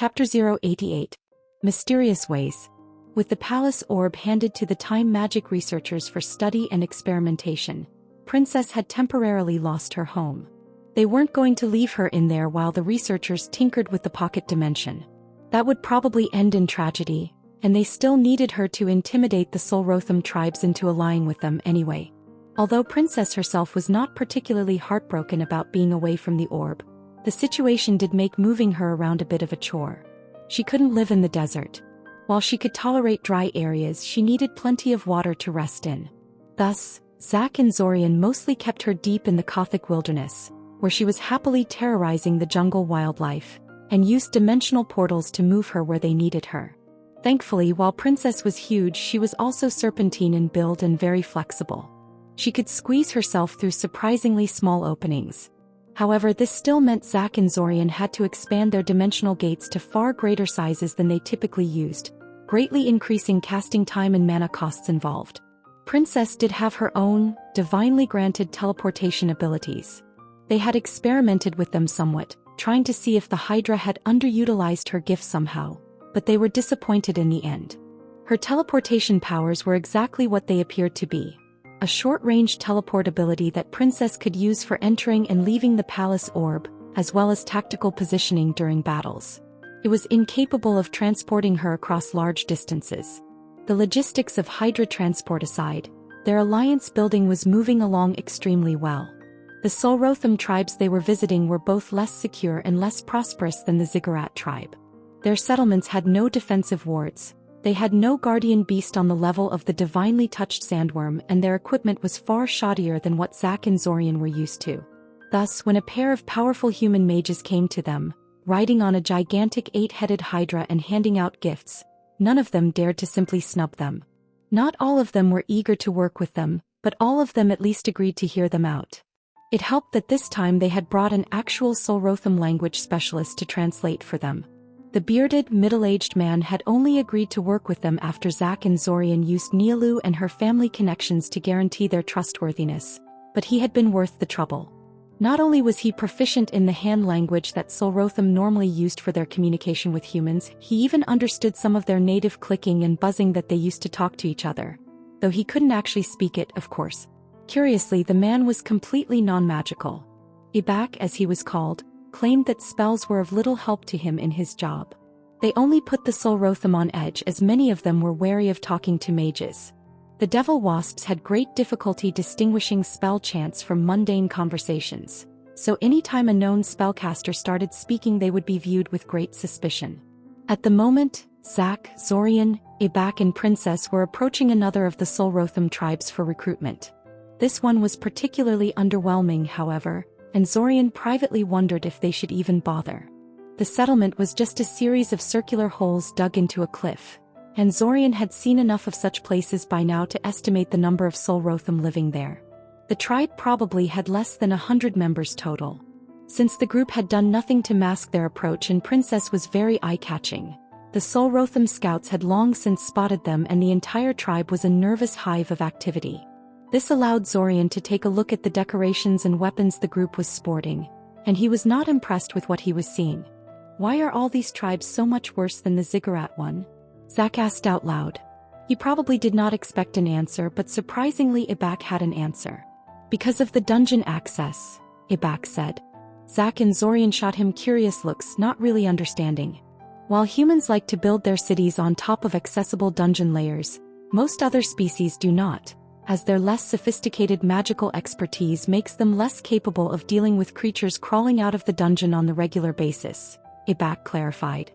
Chapter 088. Mysterious Ways. With the palace orb handed to the time magic researchers for study and experimentation, Princess had temporarily lost her home. They weren't going to leave her in there while the researchers tinkered with the pocket dimension. That would probably end in tragedy, and they still needed her to intimidate the Solrotham tribes into allying with them anyway. Although Princess herself was not particularly heartbroken about being away from the orb, the situation did make moving her around a bit of a chore. She couldn't live in the desert. While she could tolerate dry areas, she needed plenty of water to rest in. Thus, Zack and Zorian mostly kept her deep in the Gothic wilderness, where she was happily terrorizing the jungle wildlife, and used dimensional portals to move her where they needed her. Thankfully, while Princess was huge, she was also serpentine in build and very flexible. She could squeeze herself through surprisingly small openings. However, this still meant Zack and Zorian had to expand their dimensional gates to far greater sizes than they typically used, greatly increasing casting time and mana costs involved. Princess did have her own, divinely granted teleportation abilities. They had experimented with them somewhat, trying to see if the Hydra had underutilized her gift somehow, but they were disappointed in the end. Her teleportation powers were exactly what they appeared to be. A short-range teleport ability that Princess could use for entering and leaving the palace orb, as well as tactical positioning during battles. It was incapable of transporting her across large distances. The logistics of Hydra transport aside, their alliance building was moving along extremely well. The Solrotham tribes they were visiting were both less secure and less prosperous than the Ziggurat tribe. Their settlements had no defensive wards. They had no guardian beast on the level of the divinely touched sandworm, and their equipment was far shoddier than what Zack and Zorian were used to. Thus, when a pair of powerful human mages came to them, riding on a gigantic 8-headed hydra and handing out gifts, none of them dared to simply snub them. Not all of them were eager to work with them, but all of them at least agreed to hear them out. It helped that this time they had brought an actual Solrotham language specialist to translate for them. The bearded, middle-aged man had only agreed to work with them after Zack and Zorian used Nialu and her family connections to guarantee their trustworthiness, but he had been worth the trouble. Not only was he proficient in the hand language that Solrotham normally used for their communication with humans, he even understood some of their native clicking and buzzing that they used to talk to each other. Though he couldn't actually speak it, of course. Curiously, the man was completely non-magical. Ibak, as he was called, claimed that spells were of little help to him in his job. They only put the Solrotham on edge, as many of them were wary of talking to mages. The devil wasps had great difficulty distinguishing spell chants from mundane conversations, so anytime a known spellcaster started speaking they would be viewed with great suspicion. At the moment, Zack, Zorian, Ibak and Princess were approaching another of the Solrotham tribes for recruitment. This one was particularly underwhelming, however, and Zorian privately wondered if they should even bother. The settlement was just a series of circular holes dug into a cliff, and Zorian had seen enough of such places by now to estimate the number of Solrotham living there. The tribe probably had less than 100 members total. Since the group had done nothing to mask their approach and Princess was very eye-catching, the Solrotham scouts had long since spotted them and the entire tribe was a nervous hive of activity. This allowed Zorian to take a look at the decorations and weapons the group was sporting, and he was not impressed with what he was seeing. Why are all these tribes so much worse than the Ziggurat one? Zack asked out loud. He probably did not expect an answer, but surprisingly Ibak had an answer. Because of the dungeon access, Ibak said. Zack and Zorian shot him curious looks, not really understanding. While humans like to build their cities on top of accessible dungeon layers, most other species do not, as their less sophisticated magical expertise makes them less capable of dealing with creatures crawling out of the dungeon on the regular basis, Ibak clarified.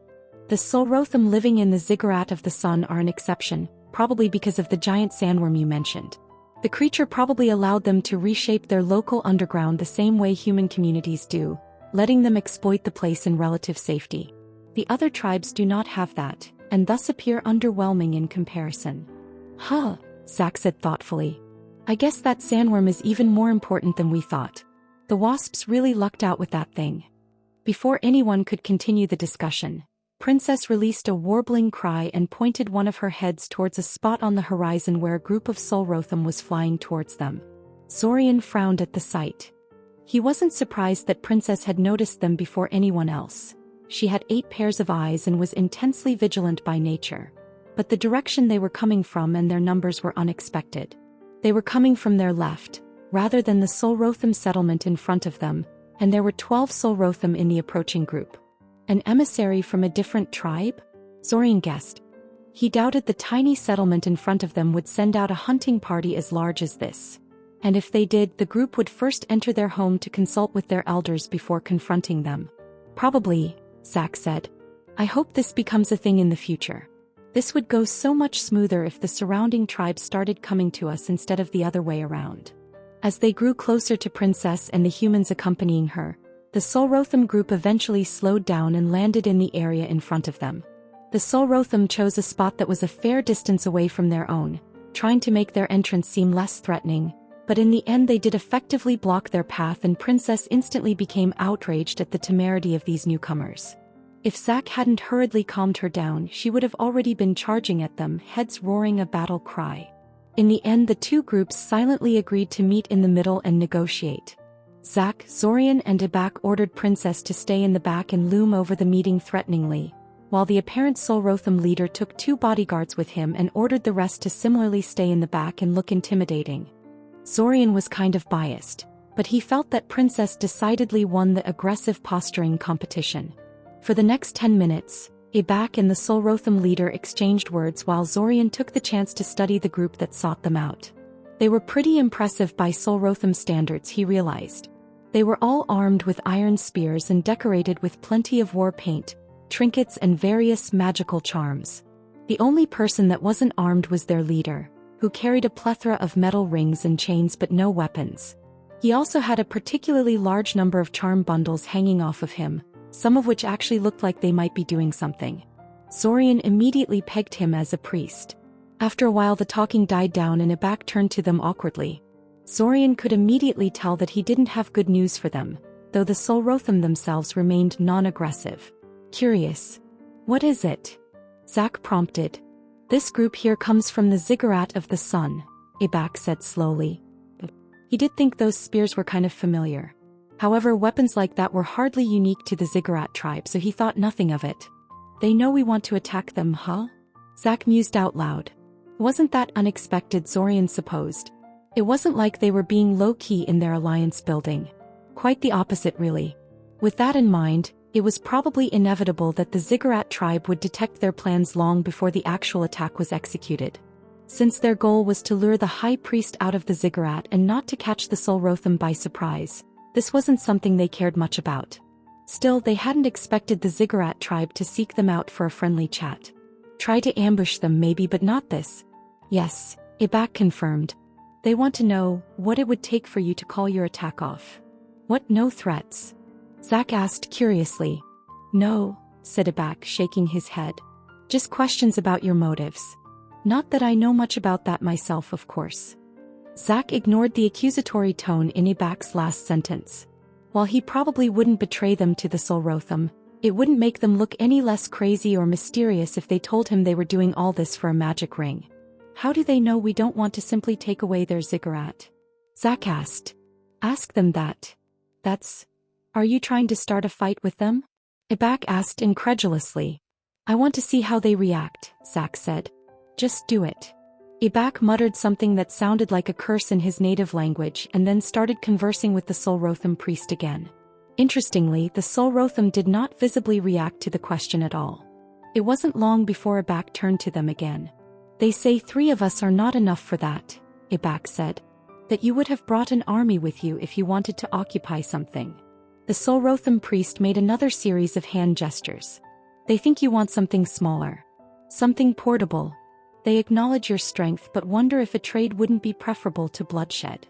The Solrotham living in the Ziggurat of the Sun are an exception, probably because of the giant sandworm you mentioned. The creature probably allowed them to reshape their local underground the same way human communities do, letting them exploit the place in relative safety. The other tribes do not have that, and thus appear underwhelming in comparison. Huh, Zack said thoughtfully. I guess that sandworm is even more important than we thought. The wasps really lucked out with that thing. Before anyone could continue the discussion, Princess released a warbling cry and pointed one of her heads towards a spot on the horizon where a group of Solrotham was flying towards them. Zorian frowned at the sight. He wasn't surprised that Princess had noticed them before anyone else. She had 8 pairs of eyes and was intensely vigilant by nature. But the direction they were coming from and their numbers were unexpected. They were coming from their left, rather than the Solrotham settlement in front of them, and there were 12 Solrotham in the approaching group. An emissary from a different tribe? Zorian guessed. He doubted the tiny settlement in front of them would send out a hunting party as large as this. And if they did, the group would first enter their home to consult with their elders before confronting them. Probably, Zach said. I hope this becomes a thing in the future. This would go so much smoother if the surrounding tribes started coming to us instead of the other way around. As they grew closer to Princess and the humans accompanying her, the Solrotham group eventually slowed down and landed in the area in front of them. The Solrotham chose a spot that was a fair distance away from their own, trying to make their entrance seem less threatening, but in the end they did effectively block their path, and Princess instantly became outraged at the temerity of these newcomers. If Zach hadn't hurriedly calmed her down, she would have already been charging at them, heads roaring a battle cry. In the end, the two groups silently agreed to meet in the middle and negotiate. Zach, Zorian and Ibak ordered Princess to stay in the back and loom over the meeting threateningly, while the apparent Solrotham leader took 2 bodyguards with him and ordered the rest to similarly stay in the back and look intimidating. Zorian was kind of biased, but he felt that Princess decidedly won the aggressive posturing competition. For the next 10 minutes, Ibak and the Solrotham leader exchanged words while Zorian took the chance to study the group that sought them out. They were pretty impressive by Solrotham standards, he realized. They were all armed with iron spears and decorated with plenty of war paint, trinkets and various magical charms. The only person that wasn't armed was their leader, who carried a plethora of metal rings and chains but no weapons. He also had a particularly large number of charm bundles hanging off of him, some of which actually looked like they might be doing something. Zorian immediately pegged him as a priest. After a while the talking died down and Ibak turned to them awkwardly. Zorian could immediately tell that he didn't have good news for them, though the Solrotham themselves remained non-aggressive. Curious. What is it? Zach prompted. This group here comes from the Ziggurat of the Sun, Ibak said slowly. He did think those spears were kind of familiar. However, weapons like that were hardly unique to the Ziggurat tribe, so he thought nothing of it. They know we want to attack them, huh? Zach mused out loud. Wasn't that unexpected, Zorian supposed. It wasn't like they were being low-key in their alliance building. Quite the opposite, really. With that in mind, it was probably inevitable that the Ziggurat tribe would detect their plans long before the actual attack was executed. Since their goal was to lure the high priest out of the Ziggurat and not to catch the Solrotham by surprise, this wasn't something they cared much about. Still, they hadn't expected the Ziggurat tribe to seek them out for a friendly chat. Try to ambush them maybe, but not this. Yes, Ibak confirmed. They want to know what it would take for you to call your attack off. What, no threats? Zach asked curiously. No, said Ibak, shaking his head. Just questions about your motives. Not that I know much about that myself, of course. Zach ignored the accusatory tone in Ibak's last sentence. While he probably wouldn't betray them to the Solrotham, it wouldn't make them look any less crazy or mysterious if they told him they were doing all this for a magic ring. How do they know we don't want to simply take away their ziggurat? Zach asked. Ask them that. Are you trying to start a fight with them? Ibak asked incredulously. I want to see how they react, Zach said. Just do it. Ibak muttered something that sounded like a curse in his native language and then started conversing with the Solrotham priest again. Interestingly, the Solrotham did not visibly react to the question at all. It wasn't long before Ibak turned to them again. They say 3 of us are not enough for that, Ibak said. That you would have brought an army with you if you wanted to occupy something. The Solrotham priest made another series of hand gestures. They think you want something smaller. Something portable. They acknowledge your strength but wonder if a trade wouldn't be preferable to bloodshed.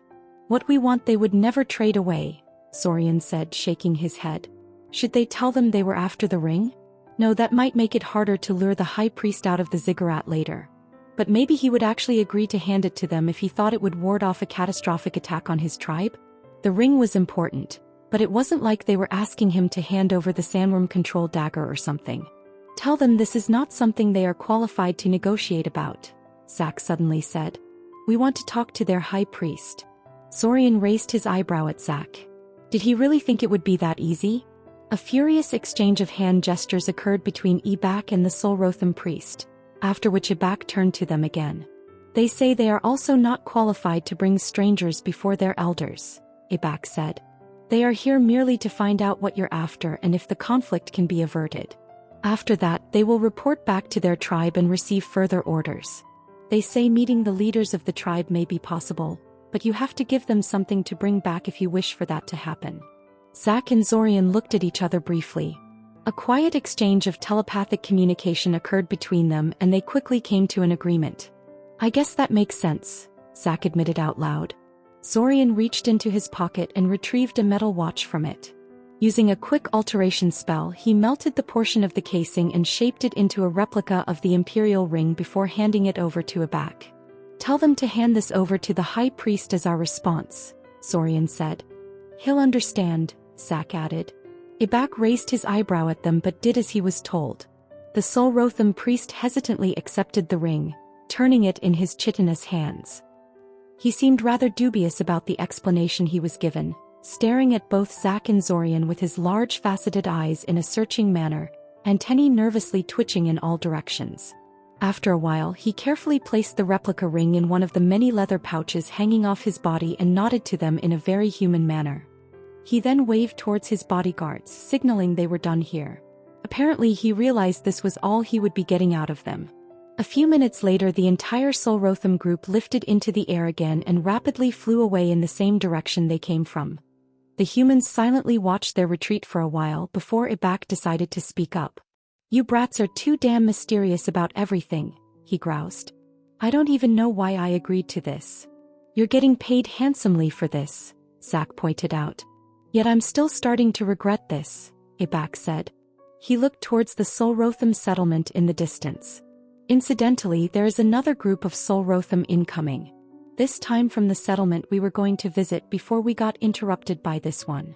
What we want they would never trade away, Zorian said, shaking his head. Should they tell them they were after the ring? No, that might make it harder to lure the high priest out of the ziggurat later. But maybe he would actually agree to hand it to them if he thought it would ward off a catastrophic attack on his tribe. The ring was important, but it wasn't like they were asking him to hand over the sandworm-controlled dagger or something. Tell them this is not something they are qualified to negotiate about, Zach suddenly said. We want to talk to their high priest. Zorian raised his eyebrow at Zach. Did he really think it would be that easy? A furious exchange of hand gestures occurred between Ibak and the Solrotham priest, after which Ibak turned to them again. They say they are also not qualified to bring strangers before their elders, Ibak said. They are here merely to find out what you're after and if the conflict can be averted. After that, they will report back to their tribe and receive further orders. They say meeting the leaders of the tribe may be possible, but you have to give them something to bring back if you wish for that to happen. Zach and Zorian looked at each other briefly. A quiet exchange of telepathic communication occurred between them and they quickly came to an agreement. I guess that makes sense, Zach admitted out loud. Zorian reached into his pocket and retrieved a metal watch from it. Using a quick alteration spell, he melted the portion of the casing and shaped it into a replica of the Imperial ring before handing it over to Ibak. Tell them to hand this over to the High Priest as our response, Zorian said. He'll understand, Zach added. Ibak raised his eyebrow at them but did as he was told. The Solrotham priest hesitantly accepted the ring, turning it in his chitinous hands. He seemed rather dubious about the explanation he was given, staring at both Zach and Zorian with his large faceted eyes in a searching manner, antennae nervously twitching in all directions. After a while, he carefully placed the replica ring in one of the many leather pouches hanging off his body and nodded to them in a very human manner. He then waved towards his bodyguards, signaling they were done here. Apparently he realized this was all he would be getting out of them. A few minutes later, the entire Solrotham group lifted into the air again and rapidly flew away in the same direction they came from. The humans silently watched their retreat for a while before Ibak decided to speak up. You brats are too damn mysterious about everything, he groused. I don't even know why I agreed to this. You're getting paid handsomely for this, Zach pointed out. Yet I'm still starting to regret this, Ibak said. He looked towards the Solrotham settlement in the distance. Incidentally, there is another group of Solrotham incoming. This time from the settlement we were going to visit before we got interrupted by this one.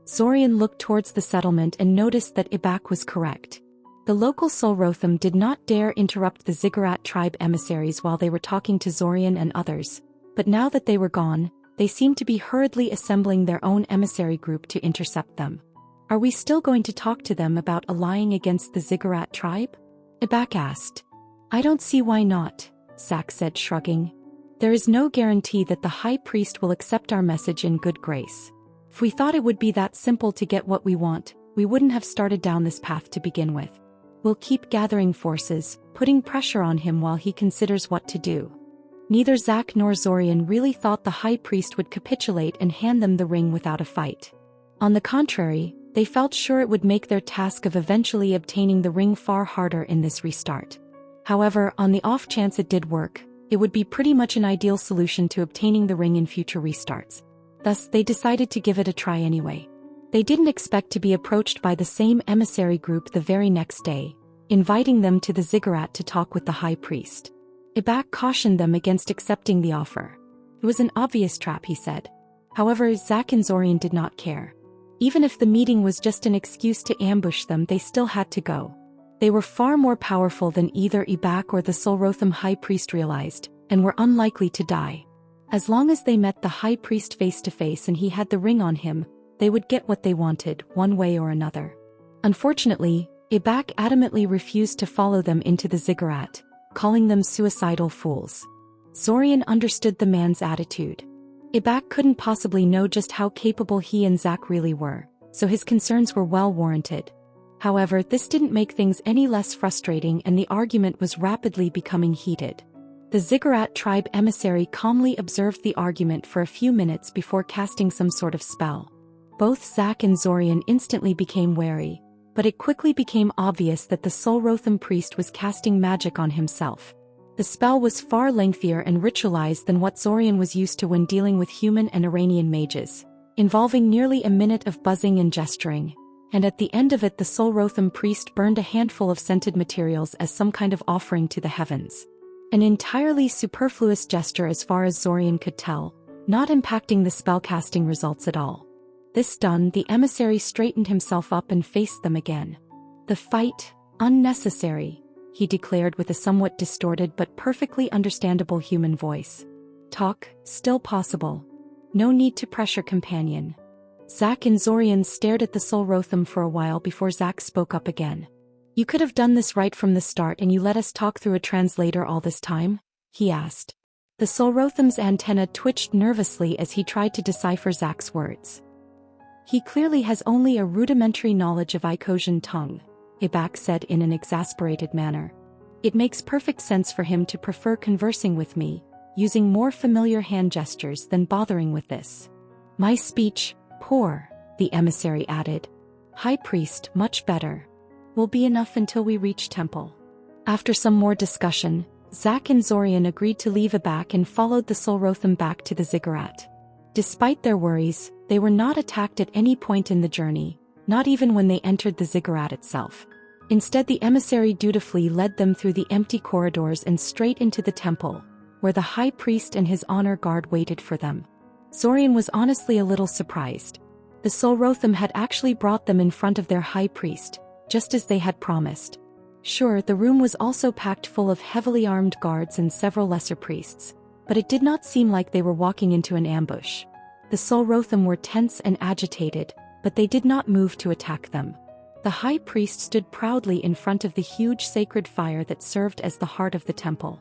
Zorian looked towards the settlement and noticed that Ibak was correct. The local Solrotham did not dare interrupt the Ziggurat tribe emissaries while they were talking to Zorian and others, but now that they were gone, they seemed to be hurriedly assembling their own emissary group to intercept them. Are we still going to talk to them about allying against the Ziggurat tribe? Ibak asked. I don't see why not, Zach said, shrugging. There is no guarantee that the High Priest will accept our message in good grace. If we thought it would be that simple to get what we want, we wouldn't have started down this path to begin with. We'll keep gathering forces, putting pressure on him while he considers what to do. Neither Zach nor Zorian really thought the High Priest would capitulate and hand them the ring without a fight. On the contrary, they felt sure it would make their task of eventually obtaining the ring far harder in this restart. However, on the off chance it did work, it would be pretty much an ideal solution to obtaining the ring in future restarts. Thus, they decided to give it a try anyway. They didn't expect to be approached by the same emissary group the very next day, inviting them to the Ziggurat to talk with the High Priest. Ibak cautioned them against accepting the offer. It was an obvious trap, he said. However, Zach and Zorian did not care. Even if the meeting was just an excuse to ambush them, they still had to go. They were far more powerful than either Ibak or the Solrotham High Priest realized, and were unlikely to die. As long as they met the High Priest face to face and he had the ring on him, they would get what they wanted, one way or another. Unfortunately, Ibak adamantly refused to follow them into the Ziggurat, calling them suicidal fools. Zorian understood the man's attitude. Ibak couldn't possibly know just how capable he and Zach really were, so his concerns were well warranted. However, this didn't make things any less frustrating and the argument was rapidly becoming heated. The Ziggurat tribe emissary calmly observed the argument for a few minutes before casting some sort of spell. Both Zach and Zorian instantly became wary, but it quickly became obvious that the Solrotham priest was casting magic on himself. The spell was far lengthier and ritualized than what Zorian was used to when dealing with human and Iranian mages, involving nearly a minute of buzzing and gesturing. And at the end of it the Solrotham priest burned a handful of scented materials as some kind of offering to the heavens. An entirely superfluous gesture as far as Zorian could tell, not impacting the spellcasting results at all. This done, the emissary straightened himself up and faced them again. The fight, unnecessary, he declared with a somewhat distorted but perfectly understandable human voice. Talk, still possible. No need to pressure companion. Zach and Zorian stared at the Solrotham for a while before Zach spoke up again. "You could have done this right from the start and you let us talk through a translator all this time?" he asked. The Solrotham's antenna twitched nervously as he tried to decipher Zach's words. "He clearly has only a rudimentary knowledge of Icosian tongue," Ibak said in an exasperated manner. "It makes perfect sense for him to prefer conversing with me, using more familiar hand gestures than bothering with this. My speech, poor," the emissary added. "High priest, much better. Will be enough until we reach temple." After some more discussion, Zach and Zorian agreed to leave Ibak and followed the Solrotham back to the ziggurat. Despite their worries, they were not attacked at any point in the journey, not even when they entered the ziggurat itself. Instead, the emissary dutifully led them through the empty corridors and straight into the temple, where the high priest and his honor guard waited for them. Zorian was honestly a little surprised. The Solrotham had actually brought them in front of their high priest, just as they had promised. Sure, the room was also packed full of heavily armed guards and several lesser priests, but it did not seem like they were walking into an ambush. The Solrotham were tense and agitated, but they did not move to attack them. The high priest stood proudly in front of the huge sacred fire that served as the heart of the temple.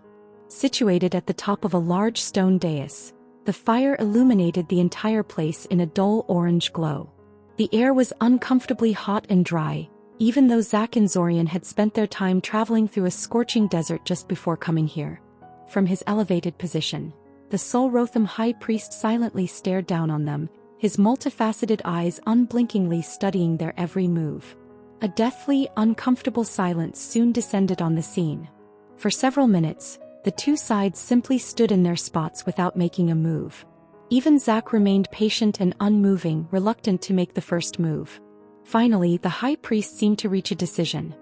Situated at the top of a large stone dais, the fire illuminated the entire place in a dull orange glow. The air was uncomfortably hot and dry, even though Zach and Zorian had spent their time traveling through a scorching desert just before coming here. From his elevated position, the Solrotham high priest silently stared down on them, his multifaceted eyes unblinkingly studying their every move. A deathly, uncomfortable silence soon descended on the scene. For several minutes, the two sides simply stood in their spots without making a move. Even Zach remained patient and unmoving, reluctant to make the first move. Finally, the high priest seemed to reach a decision.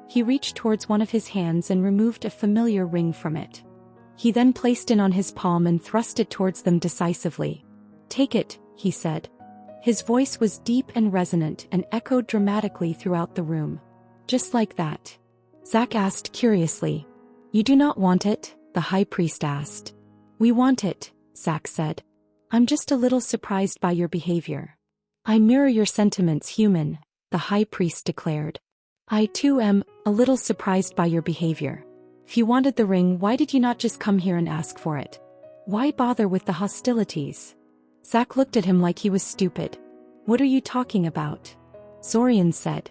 He reached towards one of his hands and removed a familiar ring from it. He then placed it on his palm and thrust it towards them decisively. "Take it," he said. His voice was deep and resonant and echoed dramatically throughout the room. "Just like that?" Zach asked curiously. "You do not want it?" the high priest asked. "We want it," Zach said. "I'm just a little surprised by your behavior." "I mirror your sentiments, human," the high priest declared. "I too am a little surprised by your behavior. If you wanted the ring, why did you not just come here and ask for it? Why bother with the hostilities?" Zach looked at him like he was stupid. "What are you talking about?" Zorian said.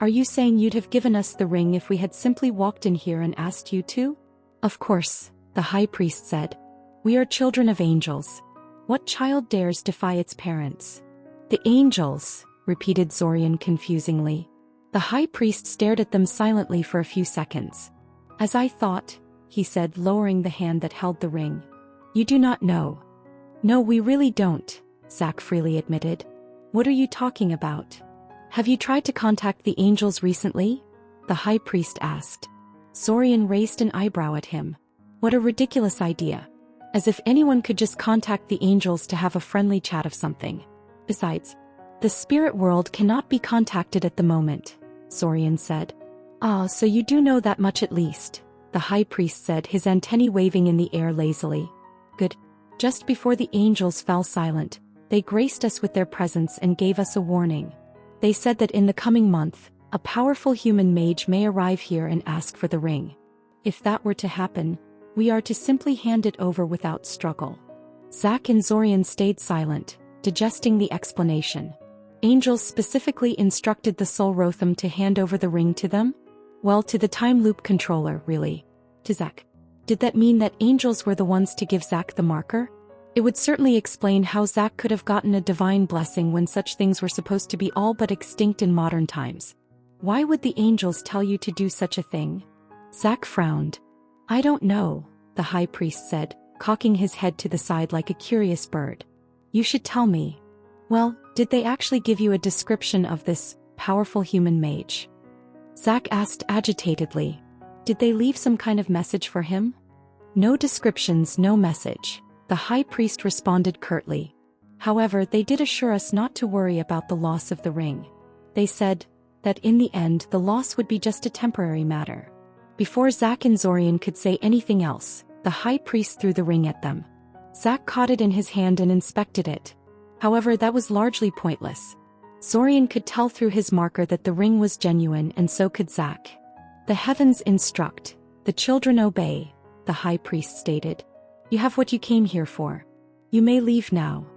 "Are you saying you'd have given us the ring if we had simply walked in here and asked you to?" "Of course," the high priest said. "We are children of angels. What child dares defy its parents?" "The angels," repeated Zorian confusingly. The high priest stared at them silently for a few seconds. "As I thought," he said, lowering the hand that held the ring. "You do not know." "No, we really don't," Zach freely admitted. "What are you talking about? Have you tried to contact the angels recently?" the high priest asked. Zorian raised an eyebrow at him. What a ridiculous idea. As if anyone could just contact the angels to have a friendly chat of something. Besides, the spirit world cannot be contacted at the moment, Zorian said. "Ah, so you do know that much at least," the high priest said, his antennae waving in the air lazily. "Good. Just before the angels fell silent, they graced us with their presence and gave us a warning. They said that in the coming month, a powerful human mage may arrive here and ask for the ring. If that were to happen, we are to simply hand it over without struggle." Zach and Zorian stayed silent, digesting the explanation. Angels specifically instructed the Solrotham to hand over the ring to them? Well, to the time loop controller, really. To Zach. Did that mean that angels were the ones to give Zach the marker? It would certainly explain how Zach could have gotten a divine blessing when such things were supposed to be all but extinct in modern times. Why would the angels tell you to do such a thing? Zach frowned. "I don't know," the high priest said, cocking his head to the side like a curious bird. "You should tell me." "Well, did they actually give you a description of this powerful human mage?" Zach asked agitatedly. "Did they leave some kind of message for him?" "No descriptions, no message," the high priest responded curtly. "However, they did assure us not to worry about the loss of the ring. They said that in the end the loss would be just a temporary matter." Before Zach and Zorian could say anything else, the high priest threw the ring at them. Zach caught it in his hand and inspected it. However, that was largely pointless. Zorian could tell through his marker that the ring was genuine, and so could Zack. The heavens instruct, the children obey, the high priest stated. You have what you came here for. You may leave now.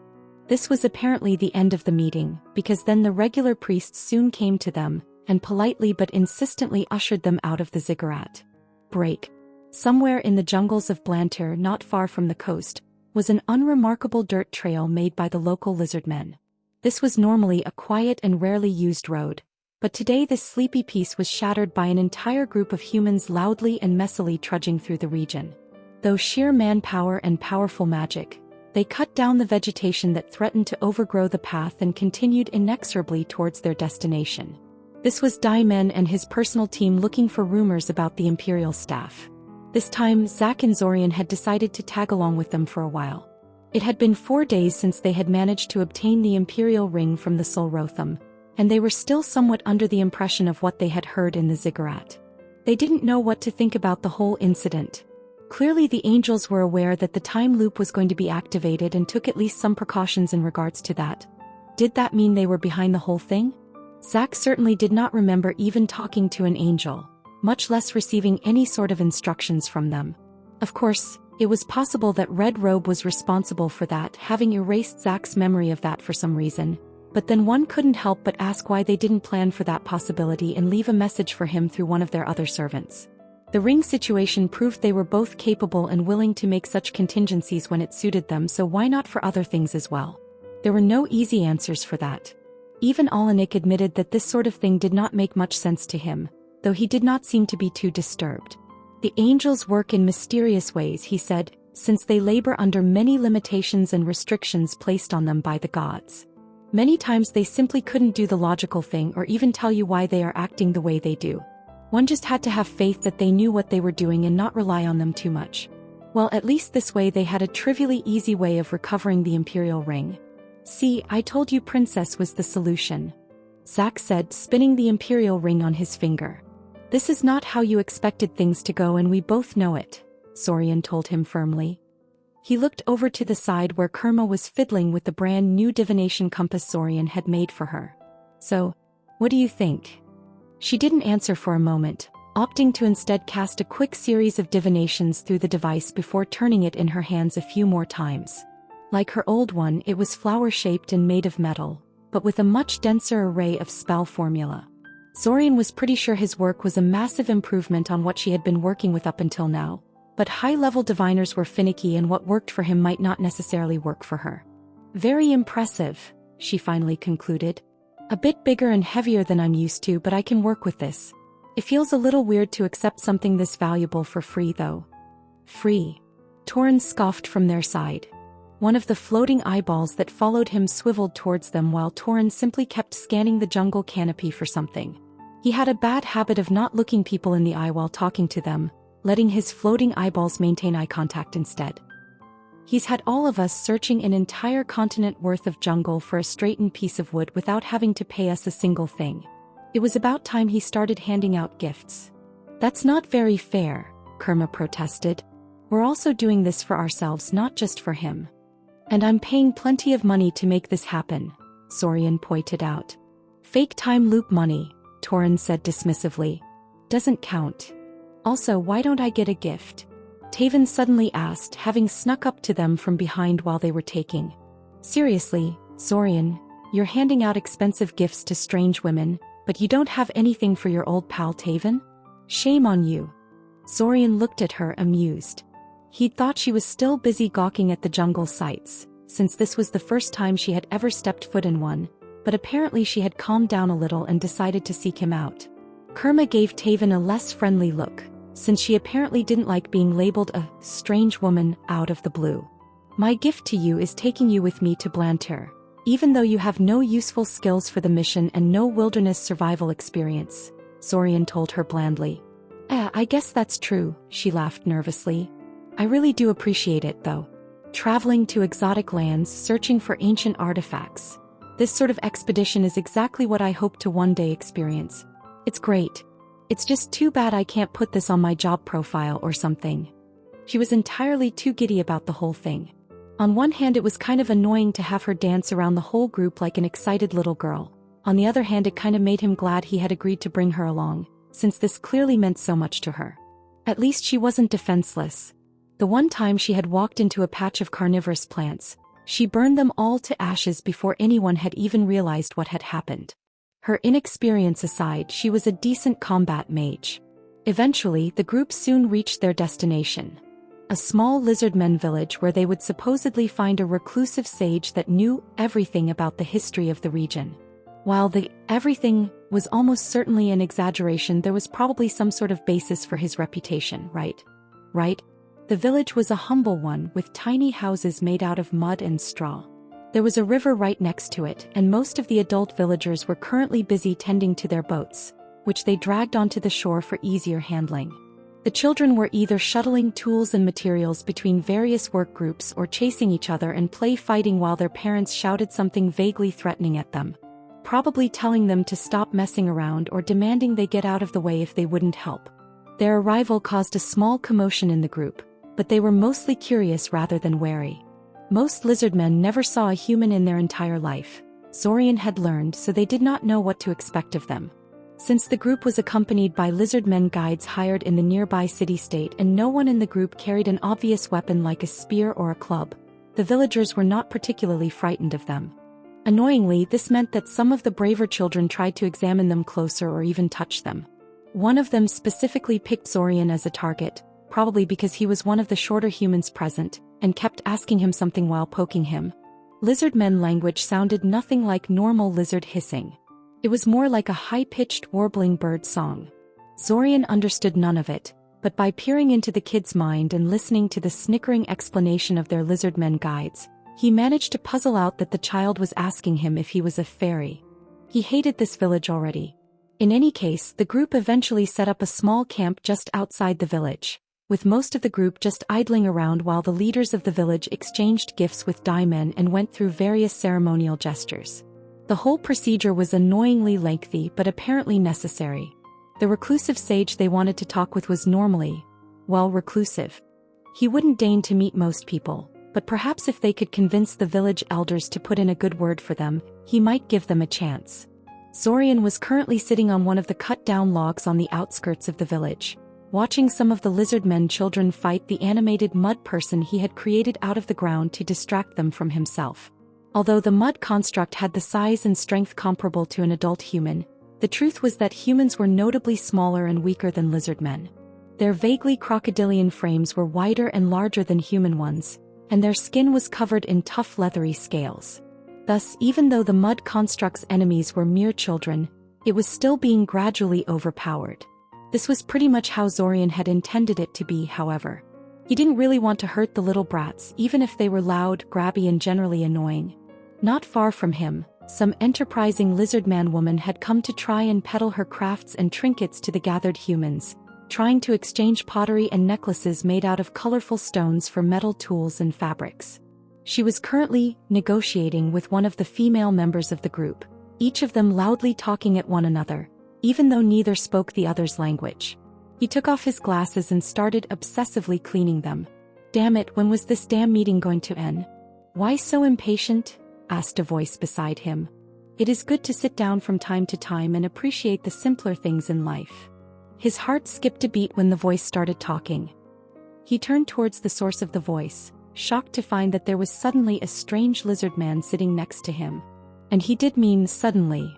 This was apparently the end of the meeting, because then the regular priests soon came to them, and politely but insistently ushered them out of the ziggurat. Break. Somewhere in the jungles of Blantyre, not far from the coast, was an unremarkable dirt trail made by the local lizardmen. This was normally a quiet and rarely used road, but today this sleepy peace was shattered by an entire group of humans loudly and messily trudging through the region. Though sheer manpower and powerful magic, they cut down the vegetation that threatened to overgrow the path and continued inexorably towards their destination. This was Daimen and his personal team looking for rumors about the Imperial staff. This time, Zack and Zorian had decided to tag along with them for a while. It had been 4 days since they had managed to obtain the Imperial ring from the Solrotham, and they were still somewhat under the impression of what they had heard in the ziggurat. They didn't know what to think about the whole incident. Clearly the angels were aware that the time loop was going to be activated and took at least some precautions in regards to that. Did that mean they were behind the whole thing? Zack certainly did not remember even talking to an angel, much less receiving any sort of instructions from them. Of course, it was possible that Red Robe was responsible for that, having erased Zack's memory of that for some reason, but then one couldn't help but ask why they didn't plan for that possibility and leave a message for him through one of their other servants. The ring situation proved they were both capable and willing to make such contingencies when it suited them, so why not for other things as well? There were no easy answers for that. Even Alanik admitted that this sort of thing did not make much sense to him, though he did not seem to be too disturbed. The angels work in mysterious ways, he said, since they labor under many limitations and restrictions placed on them by the gods. Many times they simply couldn't do the logical thing or even tell you why they are acting the way they do. One just had to have faith that they knew what they were doing and not rely on them too much. Well, at least this way they had a trivially easy way of recovering the Imperial ring. See, I told you Princess was the solution, Zack said, spinning the Imperial ring on his finger. This is not how you expected things to go, and we both know it, Zorian told him firmly. He looked over to the side where Kerma was fiddling with the brand new divination compass Zorian had made for her. So, what do you think? She didn't answer for a moment, opting to instead cast a quick series of divinations through the device before turning it in her hands a few more times. Like her old one, it was flower-shaped and made of metal, but with a much denser array of spell formula. Zorian was pretty sure his work was a massive improvement on what she had been working with up until now, but high-level diviners were finicky and what worked for him might not necessarily work for her. Very impressive, she finally concluded. A bit bigger and heavier than I'm used to, but I can work with this. It feels a little weird to accept something this valuable for free though. Free? Torin scoffed from their side. One of the floating eyeballs that followed him swiveled towards them while Torin simply kept scanning the jungle canopy for something. He had a bad habit of not looking people in the eye while talking to them, letting his floating eyeballs maintain eye contact instead. He's had all of us searching an entire continent worth of jungle for a straightened piece of wood without having to pay us a single thing. It was about time he started handing out gifts. That's not very fair, Kerma protested. We're also doing this for ourselves, not just for him. And I'm paying plenty of money to make this happen, Zorian pointed out. Fake time loop money, Torin said dismissively. Doesn't count. Also, why don't I get a gift? Taven suddenly asked, having snuck up to them from behind while they were taking. Seriously, Zorian, you're handing out expensive gifts to strange women, but you don't have anything for your old pal Taven? Shame on you. Zorian looked at her amused. He'd thought she was still busy gawking at the jungle sights, since this was the first time she had ever stepped foot in one, but apparently she had calmed down a little and decided to seek him out. Kerma gave Taven a less friendly look, since she apparently didn't like being labeled a strange woman out of the blue. My gift to you is taking you with me to Blantyre, even though you have no useful skills for the mission and no wilderness survival experience, Zorian told her blandly. I guess that's true, she laughed nervously. I really do appreciate it though. Traveling to exotic lands searching for ancient artifacts. This sort of expedition is exactly what I hope to one day experience. It's great. It's just too bad I can't put this on my job profile or something. She was entirely too giddy about the whole thing. On one hand, it was kind of annoying to have her dance around the whole group like an excited little girl. On the other hand, it kind of made him glad he had agreed to bring her along, since this clearly meant so much to her. At least she wasn't defenseless. The one time she had walked into a patch of carnivorous plants, she burned them all to ashes before anyone had even realized what had happened. Her inexperience aside, she was a decent combat mage. Eventually, the group soon reached their destination. A small lizardmen village where they would supposedly find a reclusive sage that knew everything about the history of the region. While the everything was almost certainly an exaggeration, there was probably some sort of basis for his reputation, right? The village was a humble one with tiny houses made out of mud and straw. There was a river right next to it, and most of the adult villagers were currently busy tending to their boats, which they dragged onto the shore for easier handling. The children were either shuttling tools and materials between various work groups or chasing each other and fighting while their parents shouted something vaguely threatening at them, probably telling them to stop messing around or demanding they get out of the way if they wouldn't help. Their arrival caused a small commotion in the group, but they were mostly curious rather than wary. Most lizardmen never saw a human in their entire life, Zorian had learned, so they did not know what to expect of them. Since the group was accompanied by lizardmen guides hired in the nearby city-state and no one in the group carried an obvious weapon like a spear or a club, the villagers were not particularly frightened of them. Annoyingly, this meant that some of the braver children tried to examine them closer or even touch them. One of them specifically picked Zorian as a target, probably because he was one of the shorter humans present, and kept asking him something while poking him. Lizardmen language sounded nothing like normal lizard hissing. It was more like a high-pitched warbling bird song. Zorian understood none of it, but by peering into the kid's mind and listening to the snickering explanation of their lizardmen guides, he managed to puzzle out that the child was asking him if he was a fairy. He hated this village already. In any case, the group eventually set up a small camp just outside the village, with most of the group just idling around while the leaders of the village exchanged gifts with daimon and went through various ceremonial gestures. The whole procedure was annoyingly lengthy but apparently necessary. The reclusive sage they wanted to talk with was normally, well, reclusive. He wouldn't deign to meet most people, but perhaps if they could convince the village elders to put in a good word for them, he might give them a chance. Zorian was currently sitting on one of the cut-down logs on the outskirts of the village, watching some of the lizardmen children fight the animated mud person he had created out of the ground to distract them from himself. Although the mud construct had the size and strength comparable to an adult human, the truth was that humans were notably smaller and weaker than lizardmen. Their vaguely crocodilian frames were wider and larger than human ones, and their skin was covered in tough leathery scales. Thus, even though the mud construct's enemies were mere children, it was still being gradually overpowered. This was pretty much how Zorian had intended it to be, however. He didn't really want to hurt the little brats, even if they were loud, grabby and generally annoying. Not far from him, some enterprising lizardman woman had come to try and peddle her crafts and trinkets to the gathered humans, trying to exchange pottery and necklaces made out of colorful stones for metal tools and fabrics. She was currently negotiating with one of the female members of the group, each of them loudly talking at one another, even though neither spoke the other's language. He took off his glasses and started obsessively cleaning them. "Damn it, when was this damn meeting going to end? Why so impatient?" asked a voice beside him. "It is good to sit down from time to time and appreciate the simpler things in life." His heart skipped a beat when the voice started talking. He turned towards the source of the voice, shocked to find that there was suddenly a strange lizard man sitting next to him. And he did mean suddenly.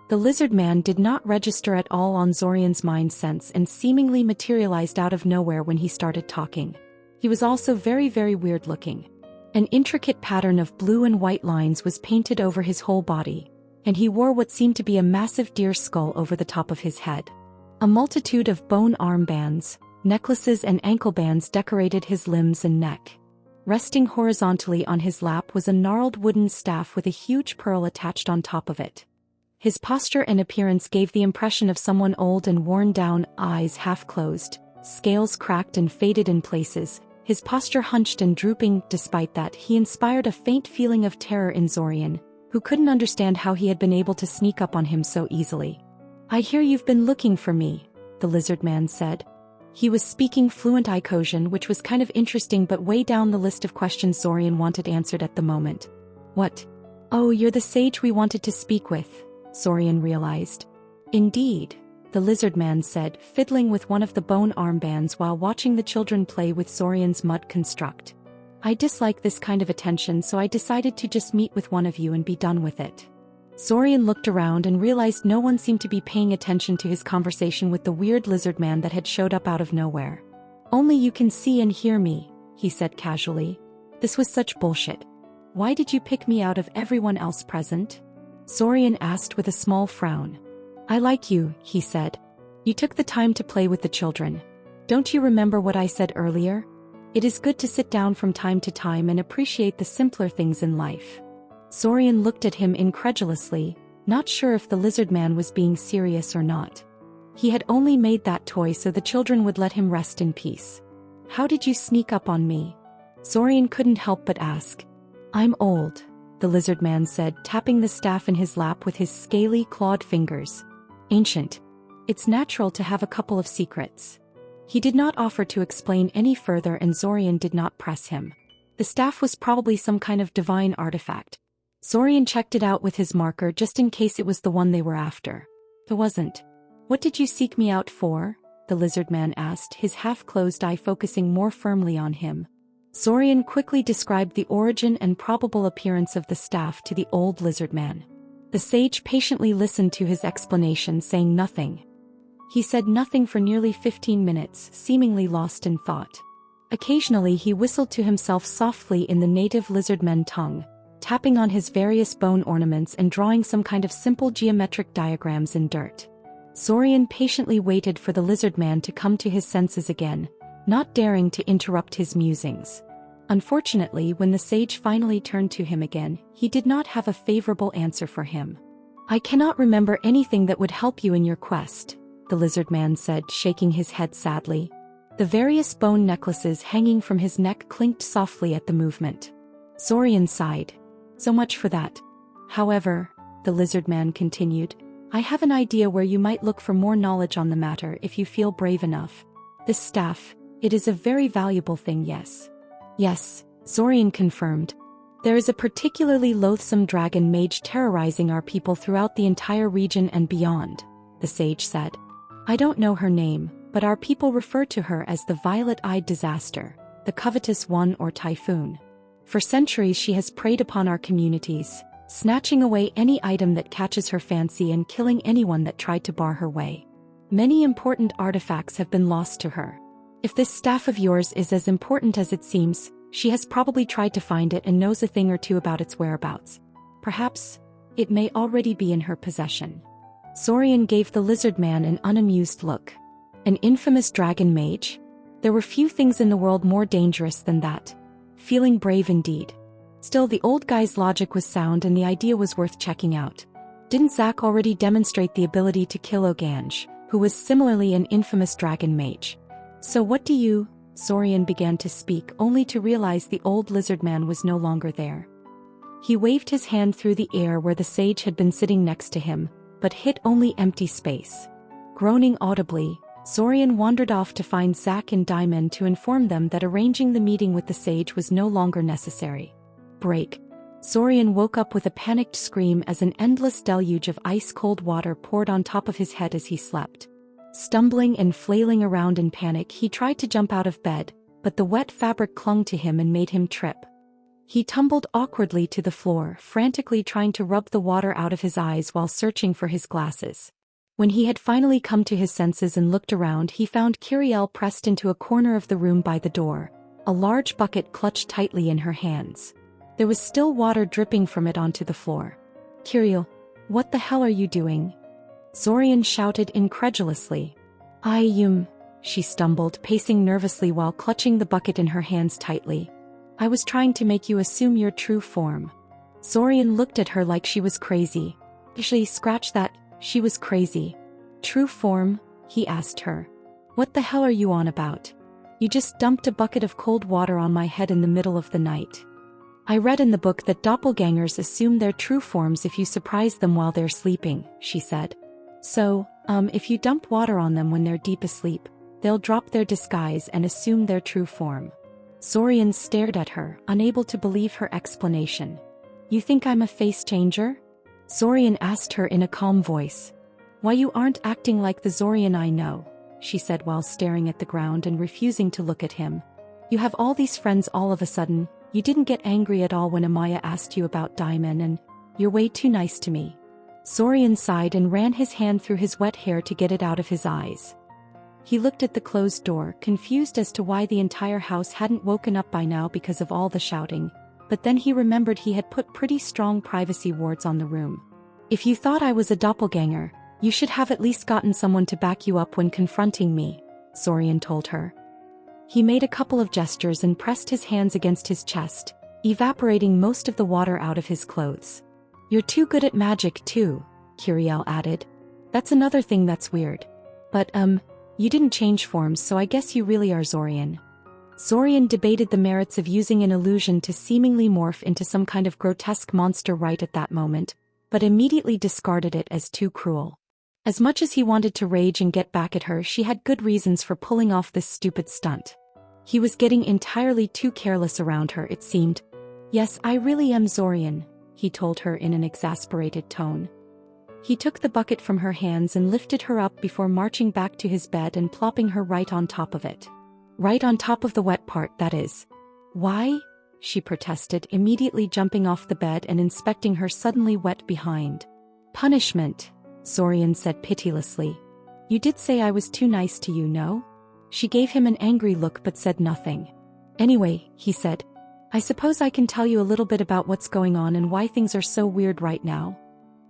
The lizard man did not register at all on Zorian's mind sense and seemingly materialized out of nowhere when he started talking. He was also very, very weird looking. An intricate pattern of blue and white lines was painted over his whole body, and he wore what seemed to be a massive deer skull over the top of his head. A multitude of bone armbands, necklaces and ankle bands decorated his limbs and neck. Resting horizontally on his lap was a gnarled wooden staff with a huge pearl attached on top of it. His posture and appearance gave the impression of someone old and worn down, eyes half closed, scales cracked and faded in places, his posture hunched and drooping. Despite that, he inspired a faint feeling of terror in Zorian, who couldn't understand how he had been able to sneak up on him so easily. "I hear you've been looking for me," the lizard man said. He was speaking fluent Icosian, which was kind of interesting but way down the list of questions Zorian wanted answered at the moment. What? Oh, you're the sage we wanted to speak with, Zorian realized. Indeed, the lizard man said, fiddling with one of the bone armbands while watching the children play with Zorian's mud construct. I dislike this kind of attention, so I decided to just meet with one of you and be done with it. Zorian looked around and realized no one seemed to be paying attention to his conversation with the weird lizard man that had showed up out of nowhere. Only you can see and hear me, he said casually. This was such bullshit. Why did you pick me out of everyone else present? Zorian asked with a small frown. I like you, he said. You took the time to play with the children. Don't you remember what I said earlier? It is good to sit down from time to time and appreciate the simpler things in life. Zorian looked at him incredulously, not sure if the lizard man was being serious or not. He had only made that toy so the children would let him rest in peace. How did you sneak up on me? Zorian couldn't help but ask. I'm old, the lizard man said, tapping the staff in his lap with his scaly, clawed fingers. Ancient. It's natural to have a couple of secrets. He did not offer to explain any further, and Zorian did not press him. The staff was probably some kind of divine artifact. Zorian checked it out with his marker just in case it was the one they were after. It wasn't. What did you seek me out for? The lizard man asked, his half-closed eye focusing more firmly on him. Zorian quickly described the origin and probable appearance of the staff to the old lizard man. The sage patiently listened to his explanation, saying nothing. He said nothing for nearly 15 minutes, seemingly lost in thought. Occasionally he whistled to himself softly in the native lizardman tongue, tapping on his various bone ornaments and drawing some kind of simple geometric diagrams in dirt. Zorian patiently waited for the lizardman to come to his senses again, not daring to interrupt his musings. Unfortunately, when the sage finally turned to him again, he did not have a favorable answer for him. I cannot remember anything that would help you in your quest, the lizard man said, shaking his head sadly. The various bone necklaces hanging from his neck clinked softly at the movement. Zorian sighed. So much for that. However, the lizard man continued, I have an idea where you might look for more knowledge on the matter if you feel brave enough. This staff, it is a very valuable thing, yes. Yes, Zorian confirmed. There is a particularly loathsome dragon mage terrorizing our people throughout the entire region and beyond, the sage said. I don't know her name, but our people refer to her as the violet-eyed disaster, the covetous one, or typhoon. For centuries she has preyed upon our communities, snatching away any item that catches her fancy and killing anyone that tried to bar her way. Many important artifacts have been lost to her. If this staff of yours is as important as it seems, she has probably tried to find it and knows a thing or two about its whereabouts. Perhaps it may already be in her possession. Zorian gave the lizard man an unamused look. An infamous dragon mage? There were few things in the world more dangerous than that. Feeling brave indeed. Still, the old guy's logic was sound and the idea was worth checking out. Didn't Zack already demonstrate the ability to kill Ogange, who was similarly an infamous dragon mage? So what do you... Zorian began to speak, only to realize the old lizard man was no longer there. He waved his hand through the air where the sage had been sitting next to him, but hit only empty space. Groaning audibly, Zorian wandered off to find Zack and Diamond to inform them that arranging the meeting with the sage was no longer necessary. Break. Zorian woke up with a panicked scream as an endless deluge of ice-cold water poured on top of his head as he slept. Stumbling and flailing around in panic, he tried to jump out of bed, but the wet fabric clung to him and made him trip. He tumbled awkwardly to the floor, frantically trying to rub the water out of his eyes while searching for his glasses. When he had finally come to his senses and looked around, he found Kiriel pressed into a corner of the room by the door, a large bucket clutched tightly in her hands. There was still water dripping from it onto the floor. Kiriel, what the hell are you doing? Zorian shouted incredulously. She stumbled, pacing nervously while clutching the bucket in her hands tightly. I was trying to make you assume your true form. Zorian looked at her like she was crazy. Actually, scratch that, she was crazy. True form? He asked her. What the hell are you on about? You just dumped a bucket of cold water on my head in the middle of the night. I read in the book that doppelgangers assume their true forms if you surprise them while they're sleeping, she said. So, if you dump water on them when they're deep asleep, they'll drop their disguise and assume their true form. Zorian stared at her, unable to believe her explanation. You think I'm a face changer? Zorian asked her in a calm voice. Why, you aren't acting like the Zorian I know, she said while staring at the ground and refusing to look at him. You have all these friends all of a sudden. You didn't get angry at all when Amaya asked you about Diamond, and you're way too nice to me. Zorian sighed and ran his hand through his wet hair to get it out of his eyes. He looked at the closed door, confused as to why the entire house hadn't woken up by now because of all the shouting, but then he remembered he had put pretty strong privacy wards on the room. If you thought I was a doppelganger, you should have at least gotten someone to back you up when confronting me, Zorian told her. He made a couple of gestures and pressed his hands against his chest, evaporating most of the water out of his clothes. You're too good at magic too, Kiriel added. That's another thing that's weird. But, you didn't change forms, so I guess you really are Zorian. Zorian debated the merits of using an illusion to seemingly morph into some kind of grotesque monster right at that moment, but immediately discarded it as too cruel. As much as he wanted to rage and get back at her, she had good reasons for pulling off this stupid stunt. He was getting entirely too careless around her, it seemed. Yes, I really am Zorian, he told her in an exasperated tone. He took the bucket from her hands and lifted her up before marching back to his bed and plopping her right on top of it. Right on top of the wet part, that is. Why? She protested, immediately jumping off the bed and inspecting her suddenly wet behind. Punishment, Zorian said pitilessly. You did say I was too nice to you, no? She gave him an angry look but said nothing. Anyway, he said, I suppose I can tell you a little bit about what's going on and why things are so weird right now.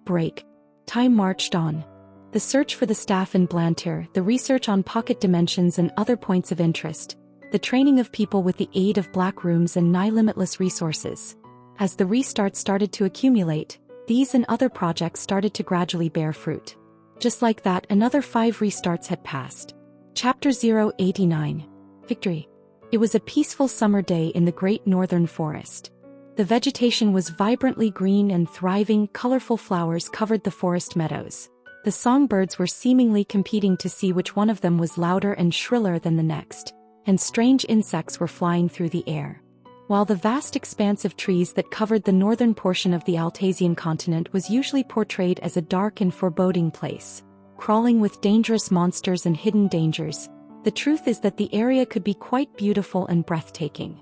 Break. Time marched on. The search for the staff in Blantyre, the research on pocket dimensions and other points of interest, the training of people with the aid of black rooms and nigh-limitless resources. As the restarts started to accumulate, these and other projects started to gradually bear fruit. Just like that, another 5 restarts had passed. Chapter 089. Victory. It was a peaceful summer day in the Great Northern Forest. The vegetation was vibrantly green and thriving, colorful flowers covered the forest meadows. The songbirds were seemingly competing to see which one of them was louder and shriller than the next, and strange insects were flying through the air. While the vast expanse of trees that covered the northern portion of the Altasian continent was usually portrayed as a dark and foreboding place, crawling with dangerous monsters and hidden dangers, the truth is that the area could be quite beautiful and breathtaking.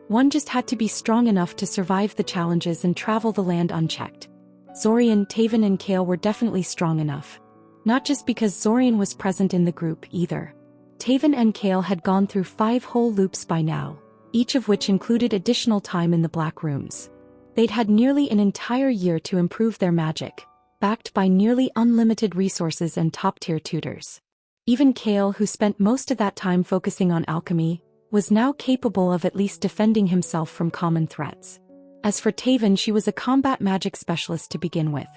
One just had to be strong enough to survive the challenges and travel the land unchecked. Zorian, Taven and Kale were definitely strong enough. Not just because Zorian was present in the group either. Taven and Kale had gone through 5 whole loops by now, each of which included additional time in the Black Rooms. They'd had nearly an entire year to improve their magic, backed by nearly unlimited resources and top-tier tutors. Even Kale, who spent most of that time focusing on alchemy, was now capable of at least defending himself from common threats. As for Taven, she was a combat magic specialist to begin with.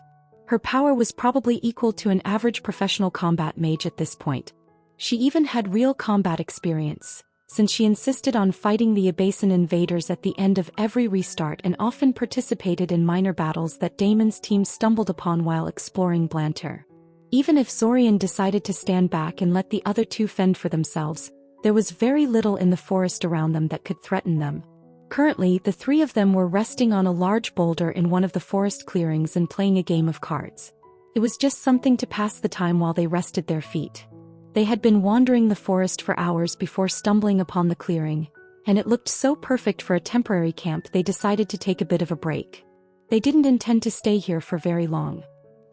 Her power was probably equal to an average professional combat mage at this point. She even had real combat experience, since she insisted on fighting the Abasan invaders at the end of every restart and often participated in minor battles that Damon's team stumbled upon while exploring Blantyre. Even if Zorian decided to stand back and let the other 2 fend for themselves, there was very little in the forest around them that could threaten them. Currently, the 3 of them were resting on a large boulder in one of the forest clearings and playing a game of cards. It was just something to pass the time while they rested their feet. They had been wandering the forest for hours before stumbling upon the clearing, and it looked so perfect for a temporary camp they decided to take a bit of a break. They didn't intend to stay here for very long.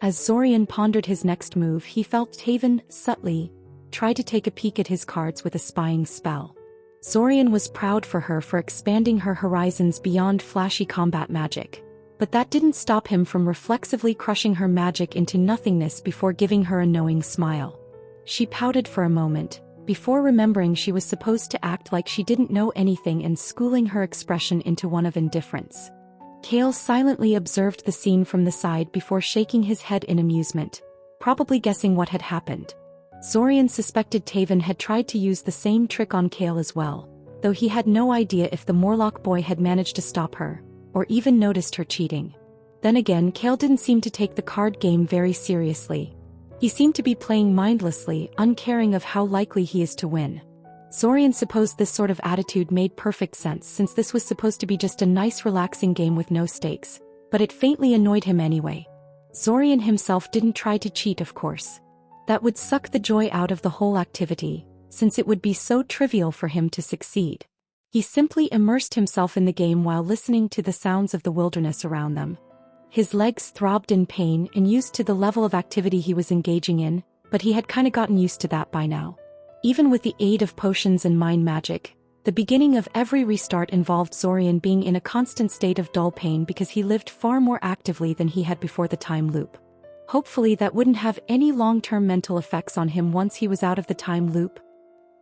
As Zorian pondered his next move, he felt Taven, subtly, try to take a peek at his cards with a spying spell. Zorian was proud for her for expanding her horizons beyond flashy combat magic, but that didn't stop him from reflexively crushing her magic into nothingness before giving her a knowing smile. She pouted for a moment, before remembering she was supposed to act like she didn't know anything and schooling her expression into one of indifference. Kale silently observed the scene from the side before shaking his head in amusement, probably guessing what had happened. Zorian suspected Taven had tried to use the same trick on Kale as well, though he had no idea if the Morlock boy had managed to stop her, or even noticed her cheating. Then again, Kale didn't seem to take the card game very seriously. He seemed to be playing mindlessly, uncaring of how likely he is to win. Zorian supposed this sort of attitude made perfect sense since this was supposed to be just a nice relaxing game with no stakes, but it faintly annoyed him anyway. Zorian himself didn't try to cheat, of course. That would suck the joy out of the whole activity, since it would be so trivial for him to succeed. He simply immersed himself in the game while listening to the sounds of the wilderness around them. His legs throbbed in pain and used to the level of activity he was engaging in, but he had kinda gotten used to that by now. Even with the aid of potions and mind magic, the beginning of every restart involved Zorian being in a constant state of dull pain because he lived far more actively than he had before the time loop. Hopefully that wouldn't have any long-term mental effects on him once he was out of the time loop.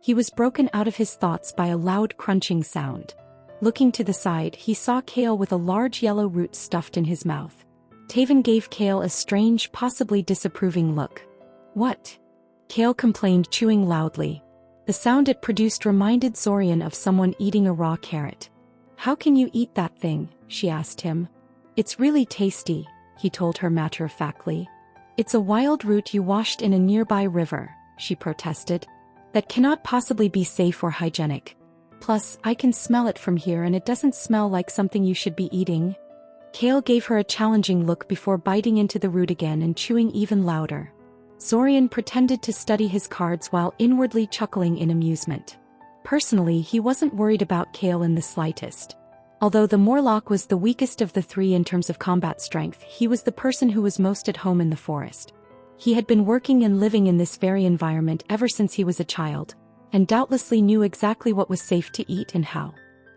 He was broken out of his thoughts by a loud crunching sound. Looking to the side, he saw Kale with a large yellow root stuffed in his mouth. Taven gave Kale a strange, possibly disapproving look. "What?" Kale complained, chewing loudly. The sound it produced reminded Zorian of someone eating a raw carrot. "How can you eat that thing?" she asked him. "It's really tasty," he told her matter-of-factly. "It's a wild root you washed in a nearby river," she protested. "That cannot possibly be safe or hygienic. Plus, I can smell it from here and it doesn't smell like something you should be eating." Kale gave her a challenging look before biting into the root again and chewing even louder. Zorian pretended to study his cards while inwardly chuckling in amusement. Personally, he wasn't worried about Kale in the slightest. Although the Morlock was the weakest of the three in terms of combat strength, he was the person who was most at home in the forest. He had been working and living in this very environment ever since he was a child, and doubtlessly knew exactly what was safe to eat and how.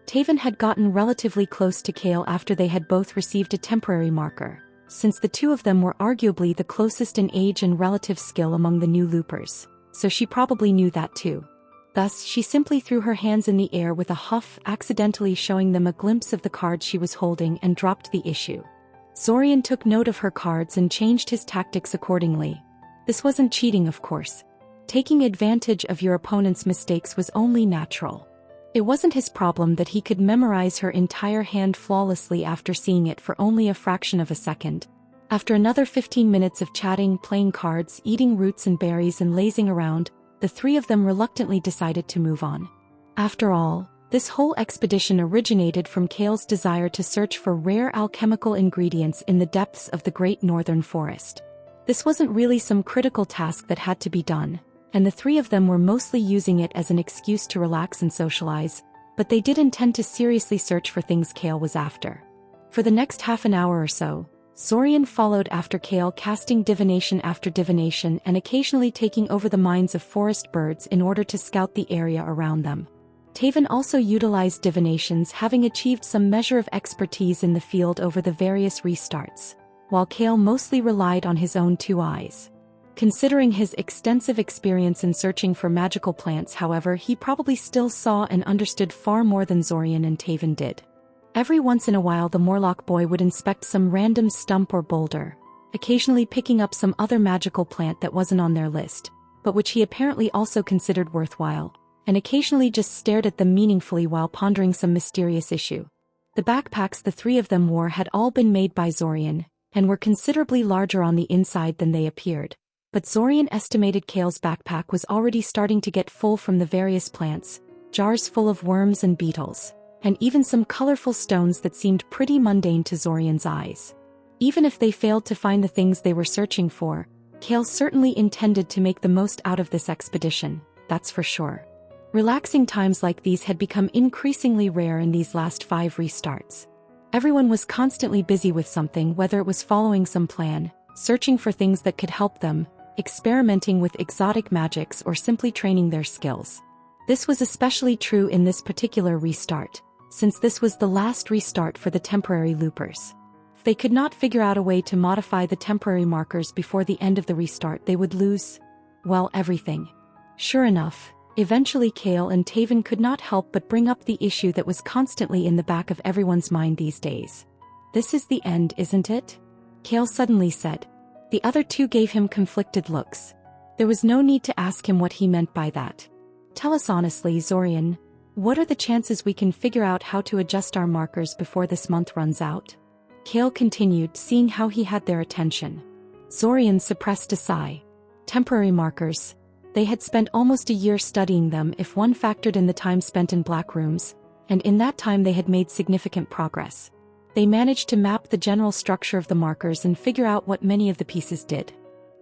Taven had gotten relatively close to Kale after they had both received a temporary marker, since the two of them were arguably the closest in age and relative skill among the new loopers, so she probably knew that too. Thus, she simply threw her hands in the air with a huff, accidentally showing them a glimpse of the cards she was holding, and dropped the issue. Zorian took note of her cards and changed his tactics accordingly. This wasn't cheating, of course. Taking advantage of your opponent's mistakes was only natural. It wasn't his problem that he could memorize her entire hand flawlessly after seeing it for only a fraction of a second. After another 15 minutes of chatting, playing cards, eating roots and berries and lazing around, the three of them reluctantly decided to move on. After all, this whole expedition originated from Kale's desire to search for rare alchemical ingredients in the depths of the Great Northern Forest. This wasn't really some critical task that had to be done, and the three of them were mostly using it as an excuse to relax and socialize, but they did intend to seriously search for things Kale was after. For the next half an hour or so, Zorian followed after Kale, casting divination after divination and occasionally taking over the minds of forest birds in order to scout the area around them. Taven also utilized divinations, having achieved some measure of expertise in the field over the various restarts, while Kale mostly relied on his own two eyes. Considering his extensive experience in searching for magical plants, however, he probably still saw and understood far more than Zorian and Taven did. Every once in a while the Morlock boy would inspect some random stump or boulder, occasionally picking up some other magical plant that wasn't on their list, but which he apparently also considered worthwhile, and occasionally just stared at them meaningfully while pondering some mysterious issue. The backpacks the three of them wore had all been made by Zorian, and were considerably larger on the inside than they appeared. But Zorian estimated Kale's backpack was already starting to get full from the various plants, jars full of worms and beetles, and even some colorful stones that seemed pretty mundane to Zorian's eyes. Even if they failed to find the things they were searching for, Kale certainly intended to make the most out of this expedition, that's for sure. Relaxing times like these had become increasingly rare in these last 5 restarts. Everyone was constantly busy with something, whether it was following some plan, searching for things that could help them, experimenting with exotic magics, or simply training their skills. This was especially true in this particular restart, since this was the last restart for the temporary loopers. If they could not figure out a way to modify the temporary markers before the end of the restart, they would lose, well, everything. Sure enough, eventually Kale and Taven could not help but bring up the issue that was constantly in the back of everyone's mind these days. "This is the end, isn't it?" Kale suddenly said. The other two gave him conflicted looks. There was no need to ask him what he meant by that. "Tell us honestly, Zorian, what are the chances we can figure out how to adjust our markers before this month runs out?" Kale continued, seeing how he had their attention. Zorian suppressed a sigh. Temporary markers. They had spent almost a year studying them if one factored in the time spent in black rooms, and in that time they had made significant progress. They managed to map the general structure of the markers and figure out what many of the pieces did.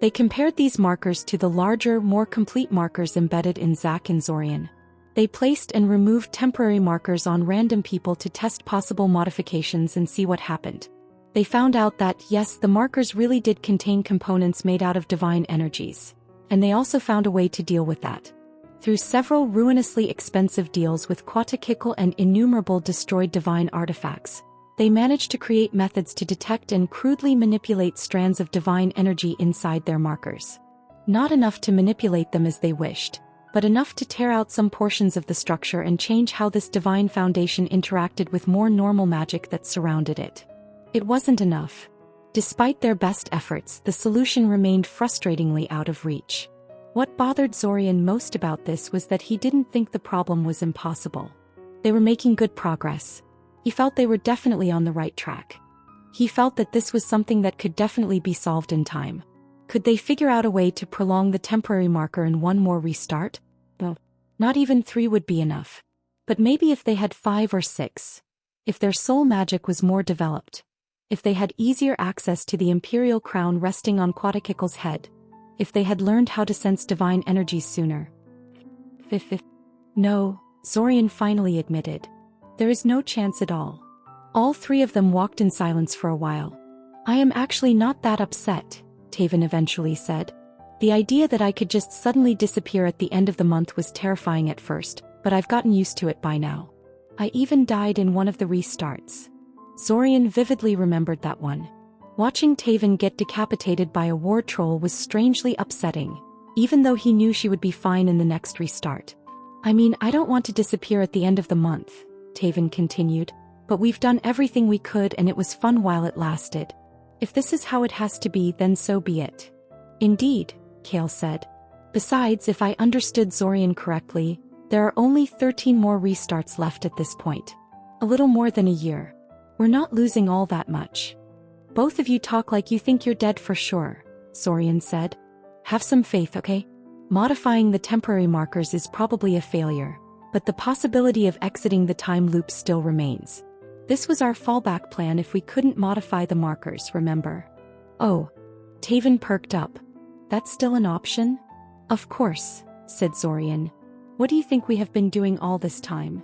They compared these markers to the larger, more complete markers embedded in Zack and Zorian. They placed and removed temporary markers on random people to test possible modifications and see what happened. They found out that, yes, the markers really did contain components made out of divine energies. And they also found a way to deal with that. Through several ruinously expensive deals with Quattakikal and innumerable destroyed divine artifacts, they managed to create methods to detect and crudely manipulate strands of divine energy inside their markers. Not enough to manipulate them as they wished, but enough to tear out some portions of the structure and change how this divine foundation interacted with more normal magic that surrounded it. It wasn't enough. Despite their best efforts, the solution remained frustratingly out of reach. What bothered Zorian most about this was that he didn't think the problem was impossible. They were making good progress. He felt they were definitely on the right track. He felt that this was something that could definitely be solved in time. Could they figure out a way to prolong the temporary marker in one more restart? No, not even 3 would be enough. But maybe if they had 5 or 6. If their soul magic was more developed. If they had easier access to the imperial crown resting on Quattakikal's head. If they had learned how to sense divine energies sooner. No, Zorian finally admitted. There is no chance at all. All 3 of them walked in silence for a while. I am actually not that upset, Taven eventually said. The idea that I could just suddenly disappear at the end of the month was terrifying at first, but I've gotten used to it by now. I even died in one of the restarts. Zorian vividly remembered that one. Watching Taven get decapitated by a war troll was strangely upsetting, even though he knew she would be fine in the next restart. I mean, I don't want to disappear at the end of the month, Taven continued, but we've done everything we could and it was fun while it lasted. If this is how it has to be, then so be it. Indeed, Kale said. Besides, if I understood Zorian correctly, there are only 13 more restarts left at this point. A little more than a year. We're not losing all that much. Both of you talk like you think you're dead for sure, Zorian said. Have some faith, okay? Modifying the temporary markers is probably a failure, but the possibility of exiting the time loop still remains. This was our fallback plan if we couldn't modify the markers, remember? Oh. Taven perked up. That's still an option? Of course, said Zorian. What do you think we have been doing all this time?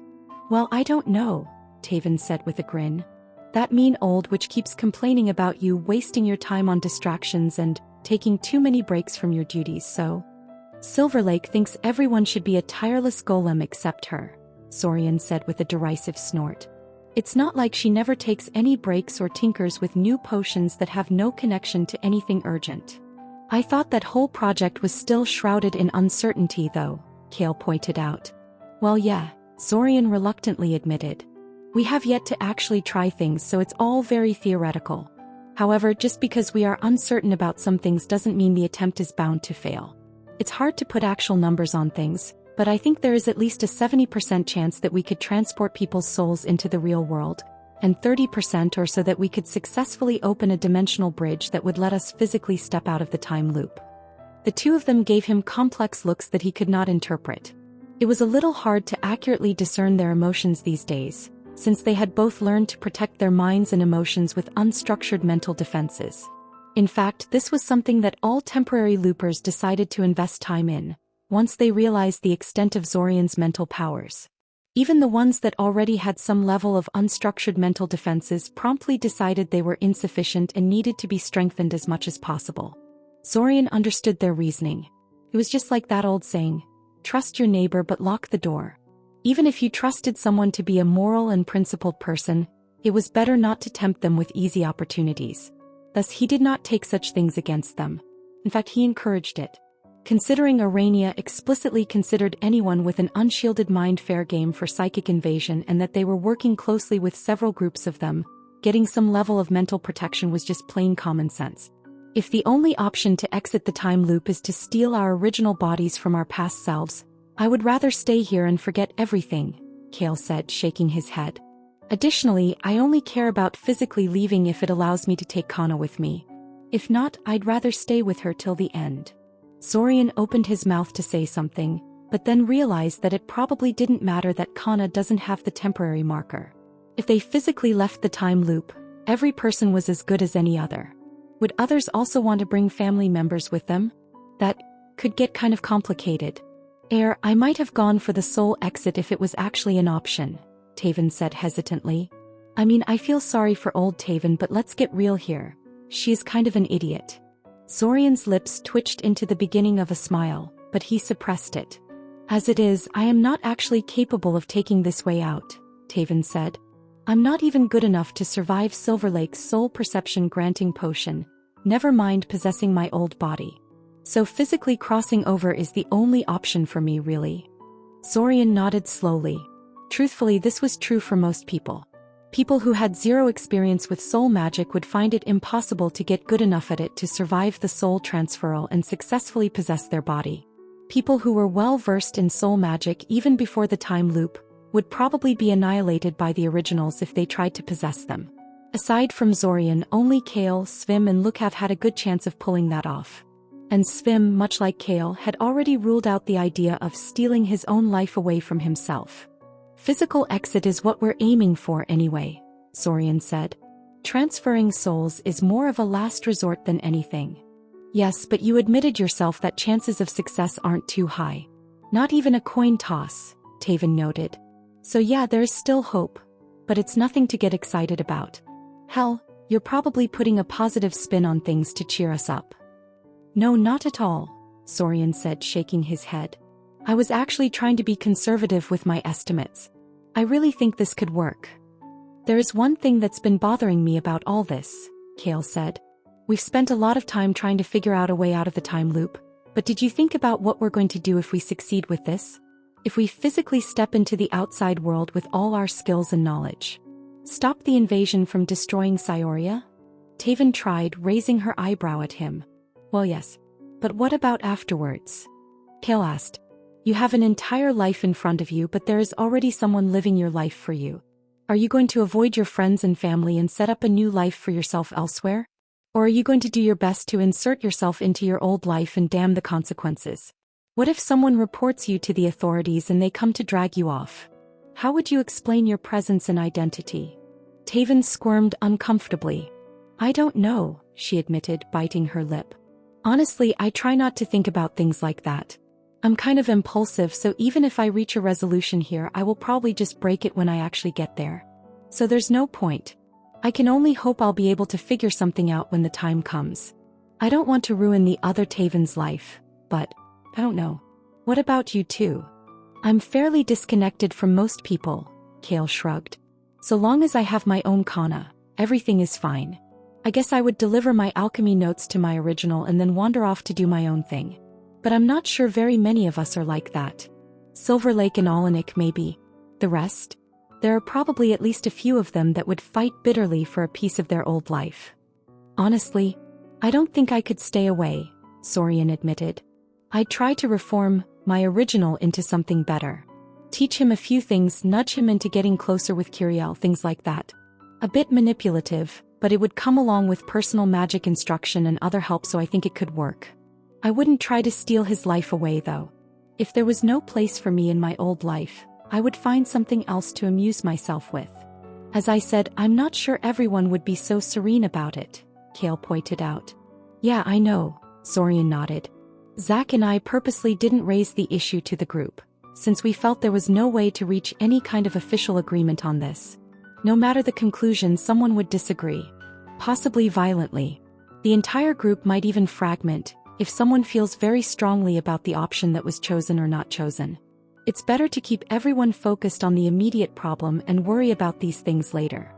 Well, I don't know, Taven said with a grin. That mean old witch keeps complaining about you wasting your time on distractions and taking too many breaks from your duties, so... Silverlake thinks everyone should be a tireless golem except her, Zorian said with a derisive snort. It's not like she never takes any breaks or tinkers with new potions that have no connection to anything urgent. I thought that whole project was still shrouded in uncertainty though, Kale pointed out. Well yeah, Zorian reluctantly admitted. We have yet to actually try things, so it's all very theoretical. However, just because we are uncertain about some things doesn't mean the attempt is bound to fail. It's hard to put actual numbers on things, but I think there is at least a 70% chance that we could transport people's souls into the real world, and 30% or so that we could successfully open a dimensional bridge that would let us physically step out of the time loop. The 2 of them gave him complex looks that he could not interpret. It was a little hard to accurately discern their emotions these days, since they had both learned to protect their minds and emotions with unstructured mental defenses. In fact, this was something that all temporary loopers decided to invest time in, once they realized the extent of Zorian's mental powers. Even the ones that already had some level of unstructured mental defenses promptly decided they were insufficient and needed to be strengthened as much as possible. Zorian understood their reasoning. It was just like that old saying, trust your neighbor but lock the door. Even if you trusted someone to be a moral and principled person, it was better not to tempt them with easy opportunities. Thus he did not take such things against them. In fact, he encouraged it. Considering Arania explicitly considered anyone with an unshielded mind fair game for psychic invasion and that they were working closely with several groups of them, getting some level of mental protection was just plain common sense. If the only option to exit the time loop is to steal our original bodies from our past selves, I would rather stay here and forget everything, Kale said, shaking his head. Additionally, I only care about physically leaving if it allows me to take Kana with me. If not, I'd rather stay with her till the end. Zorian opened his mouth to say something, but then realized that it probably didn't matter that Kana doesn't have the temporary marker. If they physically left the time loop, every person was as good as any other. Would others also want to bring family members with them? That could get kind of complicated. I might have gone for the soul exit if it was actually an option, Taven said hesitantly. I mean, I feel sorry for old Taven, but let's get real here. She is kind of an idiot. Zorian's lips twitched into the beginning of a smile, but he suppressed it. As it is, I am not actually capable of taking this way out, Taven said. I'm not even good enough to survive Silver Lake's soul perception granting potion, never mind possessing my old body. So physically crossing over is the only option for me, really. Zorian nodded slowly. Truthfully, this was true for most people. People who had zero experience with soul magic would find it impossible to get good enough at it to survive the soul transferal and successfully possess their body. People who were well versed in soul magic even before the time loop would probably be annihilated by the originals if they tried to possess them. Aside from Zorian, only Kale, Svim and Lukav had a good chance of pulling that off. And Svim, much like Kale, had already ruled out the idea of stealing his own life away from himself. Physical exit is what we're aiming for anyway, Zorian said. Transferring souls is more of a last resort than anything. Yes, but you admitted yourself that chances of success aren't too high. Not even a coin toss, Taven noted. So yeah, there is still hope. But it's nothing to get excited about. Hell, you're probably putting a positive spin on things to cheer us up. No, not at all, Zorian said, shaking his head. I was actually trying to be conservative with my estimates. I really think this could work. There is one thing that's been bothering me about all this, Kale said. We've spent a lot of time trying to figure out a way out of the time loop, but did you think about what we're going to do if we succeed with this? If we physically step into the outside world with all our skills and knowledge? Stop the invasion from destroying Cyoria? Taven tried, raising her eyebrow at him. Well, yes. But what about afterwards? Kale asked. You have an entire life in front of you, but there is already someone living your life for you. Are you going to avoid your friends and family and set up a new life for yourself elsewhere? Or are you going to do your best to insert yourself into your old life and damn the consequences? What if someone reports you to the authorities and they come to drag you off? How would you explain your presence and identity? Taven squirmed uncomfortably. I don't know, she admitted, biting her lip. Honestly, I try not to think about things like that. I'm kind of impulsive, so even if I reach a resolution here, I will probably just break it when I actually get there. So there's no point. I can only hope I'll be able to figure something out when the time comes. I don't want to ruin the other Taven's life, but I don't know. What about you two? I'm fairly disconnected from most people, Kale shrugged. So long as I have my own Kana, everything is fine. I guess I would deliver my alchemy notes to my original and then wander off to do my own thing. But I'm not sure very many of us are like that. Silver Lake and Olenek maybe. The rest? There are probably at least a few of them that would fight bitterly for a piece of their old life. Honestly, I don't think I could stay away, Zorian admitted. I'd try to reform my original into something better. Teach him a few things, nudge him into getting closer with Kiriel, things like that. A bit manipulative, but it would come along with personal magic instruction and other help, so I think it could work. I wouldn't try to steal his life away though. If there was no place for me in my old life, I would find something else to amuse myself with. As I said, I'm not sure everyone would be so serene about it, Kale pointed out. Yeah, I know, Zorian nodded. Zach and I purposely didn't raise the issue to the group, since we felt there was no way to reach any kind of official agreement on this. No matter the conclusion, someone would disagree. Possibly violently. The entire group might even fragment, if someone feels very strongly about the option that was chosen or not chosen. It's better to keep everyone focused on the immediate problem and worry about these things later.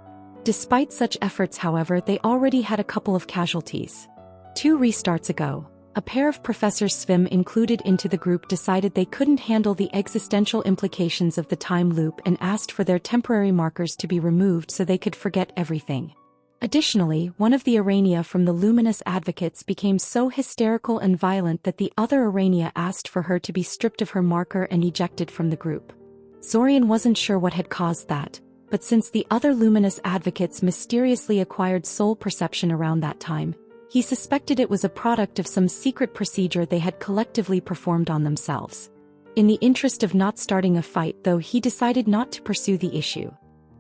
Despite such efforts, however, they already had a couple of casualties. 2 restarts ago, a pair of Professor Svim included into the group decided they couldn't handle the existential implications of the time loop and asked for their temporary markers to be removed so they could forget everything. Additionally, one of the Arania from the Luminous Advocates became so hysterical and violent that the other Arania asked for her to be stripped of her marker and ejected from the group. Zorian wasn't sure what had caused that, but since the other Luminous Advocates mysteriously acquired soul perception around that time, He suspected it was a product of some secret procedure they had collectively performed on themselves. In the interest of not starting a fight, though, he decided not to pursue the issue.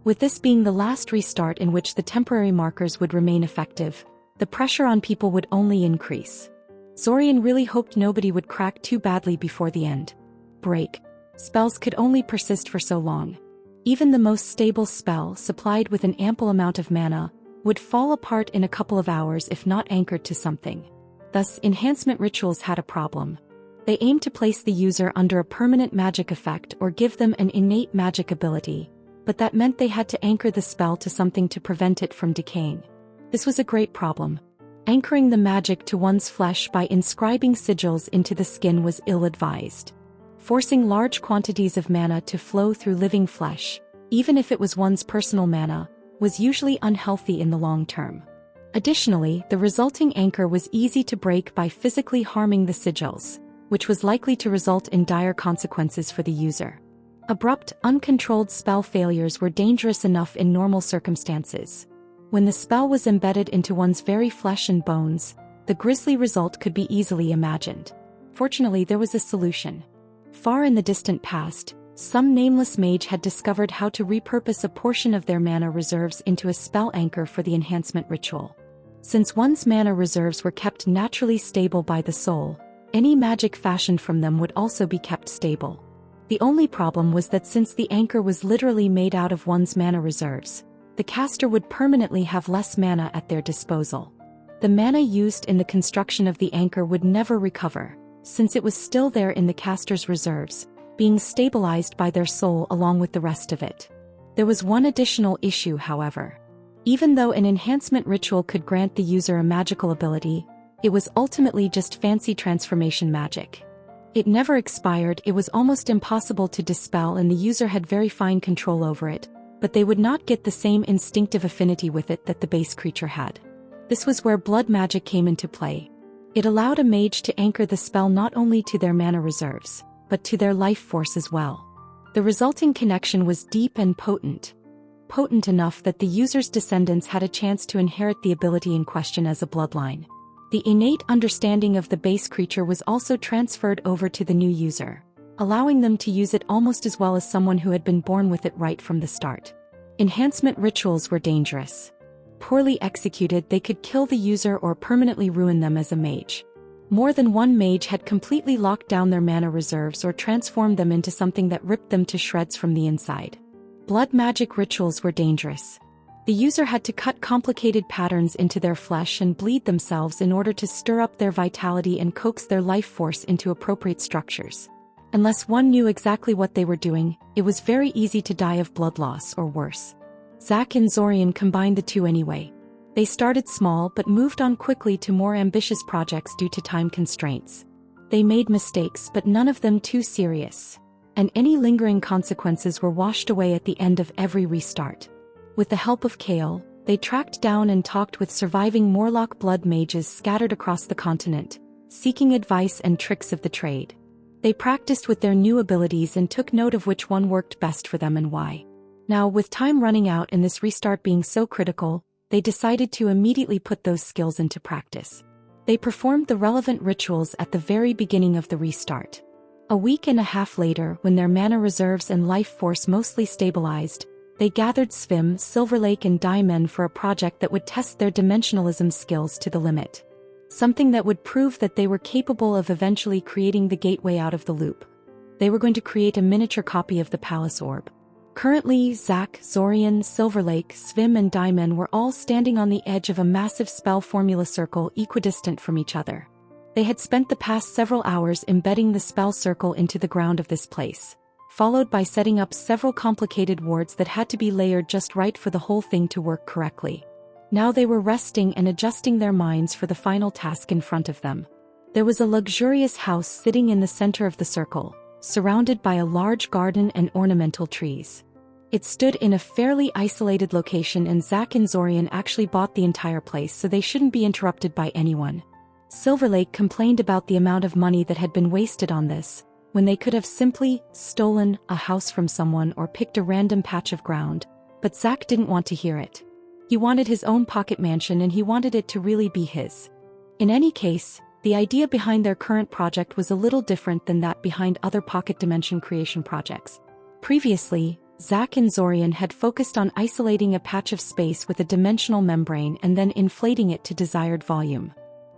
With this being the last restart in which the temporary markers would remain effective, the pressure on people would only increase. Zorian really hoped nobody would crack too badly before the end. Break. Spells could only persist for so long. Even the most stable spell, supplied with an ample amount of mana, would fall apart in a couple of hours if not anchored to something. Thus, enhancement rituals had a problem. They aimed to place the user under a permanent magic effect or give them an innate magic ability, but that meant they had to anchor the spell to something to prevent it from decaying. This was a great problem. Anchoring the magic to one's flesh by inscribing sigils into the skin was ill-advised. Forcing large quantities of mana to flow through living flesh, even if it was one's personal mana, was usually unhealthy in the long term. Additionally, the resulting anchor was easy to break by physically harming the sigils, which was likely to result in dire consequences for the user. Abrupt, uncontrolled spell failures were dangerous enough in normal circumstances. When the spell was embedded into one's very flesh and bones, the grisly result could be easily imagined. Fortunately, there was a solution. Far in the distant past, some nameless mage had discovered how to repurpose a portion of their mana reserves into a spell anchor for the enhancement ritual. Since one's mana reserves were kept naturally stable by the soul, any magic fashioned from them would also be kept stable. The only problem was that since the anchor was literally made out of one's mana reserves, the caster would permanently have less mana at their disposal. The mana used in the construction of the anchor would never recover, since it was still there in the caster's reserves, being stabilized by their soul along with the rest of it. There was one additional issue, however. Even though an enhancement ritual could grant the user a magical ability, it was ultimately just fancy transformation magic. It never expired, it was almost impossible to dispel, and the user had very fine control over it, but they would not get the same instinctive affinity with it that the base creature had. This was where blood magic came into play. It allowed a mage to anchor the spell not only to their mana reserves, but to their life force as well. The resulting connection was deep and potent. Potent enough that the user's descendants had a chance to inherit the ability in question as a bloodline. The innate understanding of the base creature was also transferred over to the new user, allowing them to use it almost as well as someone who had been born with it right from the start. Enhancement rituals were dangerous. Poorly executed, they could kill the user or permanently ruin them as a mage. More than one mage had completely locked down their mana reserves or transformed them into something that ripped them to shreds from the inside. Blood magic rituals were dangerous. The user had to cut complicated patterns into their flesh and bleed themselves in order to stir up their vitality and coax their life force into appropriate structures. Unless one knew exactly what they were doing, it was very easy to die of blood loss or worse. Zack and Zorian combined the two anyway. They started small but moved on quickly to more ambitious projects due to time constraints. They made mistakes, but none of them too serious, and any lingering consequences were washed away at the end of every restart. With the help of Kale, they tracked down and talked with surviving Morlock blood mages scattered across the continent, seeking advice and tricks of the trade. They practiced with their new abilities and took note of which one worked best for them and why. Now, with time running out and this restart being so critical, they decided to immediately put those skills into practice. They performed the relevant rituals at the very beginning of the restart. A week and a half later, when their mana reserves and life force mostly stabilized, they gathered Svim, Silverlake and Daimen for a project that would test their dimensionalism skills to the limit. Something that would prove that they were capable of eventually creating the gateway out of the loop. They were going to create a miniature copy of the Palace Orb. Currently, Zack, Zorian, Silverlake, Svim and Daimen were all standing on the edge of a massive spell formula circle equidistant from each other. They had spent the past several hours embedding the spell circle into the ground of this place, followed by setting up several complicated wards that had to be layered just right for the whole thing to work correctly. Now they were resting and adjusting their minds for the final task in front of them. There was a luxurious house sitting in the center of the circle, surrounded by a large garden and ornamental trees. It stood in a fairly isolated location, and Zack and Zorian actually bought the entire place so they shouldn't be interrupted by anyone. Silverlake complained about the amount of money that had been wasted on this, when they could have simply stolen a house from someone or picked a random patch of ground, but Zack didn't want to hear it. He wanted his own pocket mansion, and he wanted it to really be his. In any case, the idea behind their current project was a little different than that behind other pocket dimension creation projects. Previously, Zach and Zorian had focused on isolating a patch of space with a dimensional membrane and then inflating it to desired volume.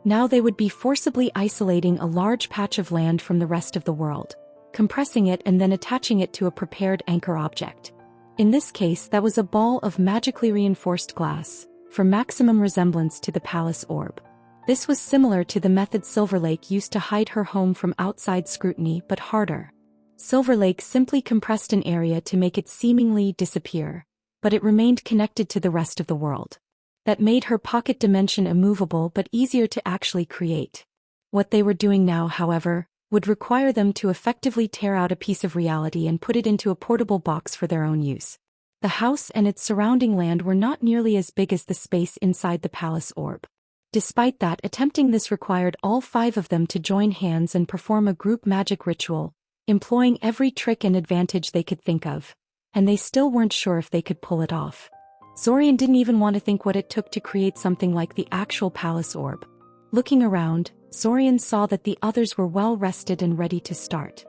Now they would be forcibly isolating a large patch of land from the rest of the world, compressing it and then attaching it to a prepared anchor object. In this case, that was a ball of magically reinforced glass, for maximum resemblance to the palace orb. This was similar to the method Silver Lake used to hide her home from outside scrutiny, but harder. Silver Lake simply compressed an area to make it seemingly disappear, but it remained connected to the rest of the world. That made her pocket dimension immovable but easier to actually create. What they were doing now, however, would require them to effectively tear out a piece of reality and put it into a portable box for their own use. The house and its surrounding land were not nearly as big as the space inside the palace orb. Despite that, attempting this required all 5 of them to join hands and perform a group magic ritual, employing every trick and advantage they could think of, and they still weren't sure if they could pull it off. Zorian didn't even want to think what it took to create something like the actual palace orb. Looking around, Zorian saw that the others were well rested and ready to start.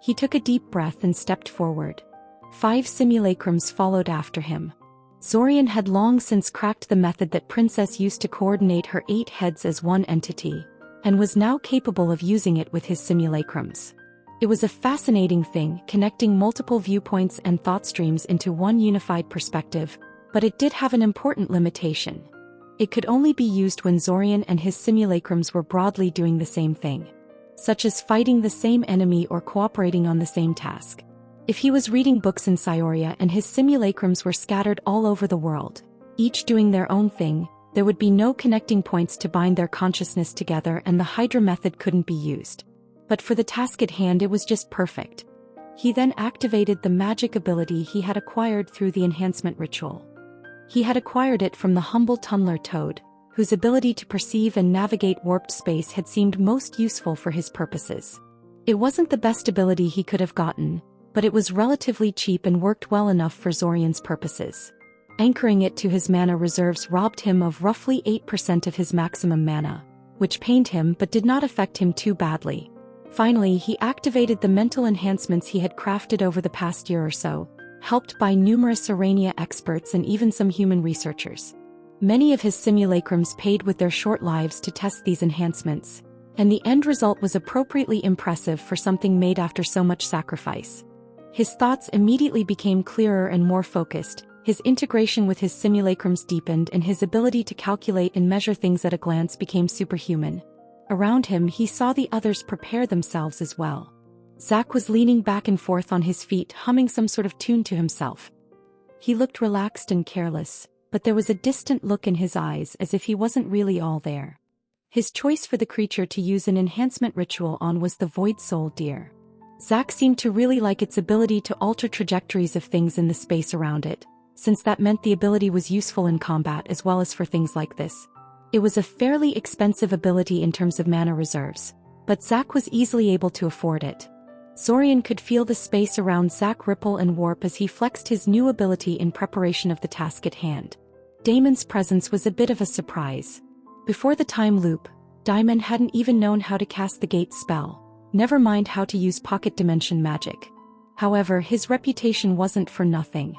He took a deep breath and stepped forward. 5 simulacrums followed after him. Zorian had long since cracked the method that Princess used to coordinate her 8 heads as one entity, and was now capable of using it with his simulacrums. It was a fascinating thing, connecting multiple viewpoints and thought streams into one unified perspective, but it did have an important limitation. It could only be used when Zorian and his simulacrums were broadly doing the same thing, such as fighting the same enemy or cooperating on the same task. If he was reading books in Scioria and his simulacrums were scattered all over the world, each doing their own thing, there would be no connecting points to bind their consciousness together and the Hydra method couldn't be used. But for the task at hand, it was just perfect. He then activated the magic ability he had acquired through the enhancement ritual. He had acquired it from the humble tunneler Toad, whose ability to perceive and navigate warped space had seemed most useful for his purposes. It wasn't the best ability he could have gotten, but it was relatively cheap and worked well enough for Zorian's purposes. Anchoring it to his mana reserves robbed him of roughly 8% of his maximum mana, which pained him but did not affect him too badly. Finally, he activated the mental enhancements he had crafted over the past year or so, helped by numerous Arania experts and even some human researchers. Many of his simulacrums paid with their short lives to test these enhancements, and the end result was appropriately impressive for something made after so much sacrifice. His thoughts immediately became clearer and more focused, his integration with his simulacrums deepened, and his ability to calculate and measure things at a glance became superhuman. Around him, he saw the others prepare themselves as well. Zach was leaning back and forth on his feet, humming some sort of tune to himself. He looked relaxed and careless, but there was a distant look in his eyes as if he wasn't really all there. His choice for the creature to use an enhancement ritual on was the Void Soul Deer. Zach seemed to really like its ability to alter trajectories of things in the space around it, since that meant the ability was useful in combat as well as for things like this. It was a fairly expensive ability in terms of mana reserves, but Zach was easily able to afford it. Zorian could feel the space around Zach ripple and warp as he flexed his new ability in preparation of the task at hand. Damon's presence was a bit of a surprise. Before the time loop, Damon hadn't even known how to cast the gate spell, never mind how to use pocket dimension magic. However, his reputation wasn't for nothing.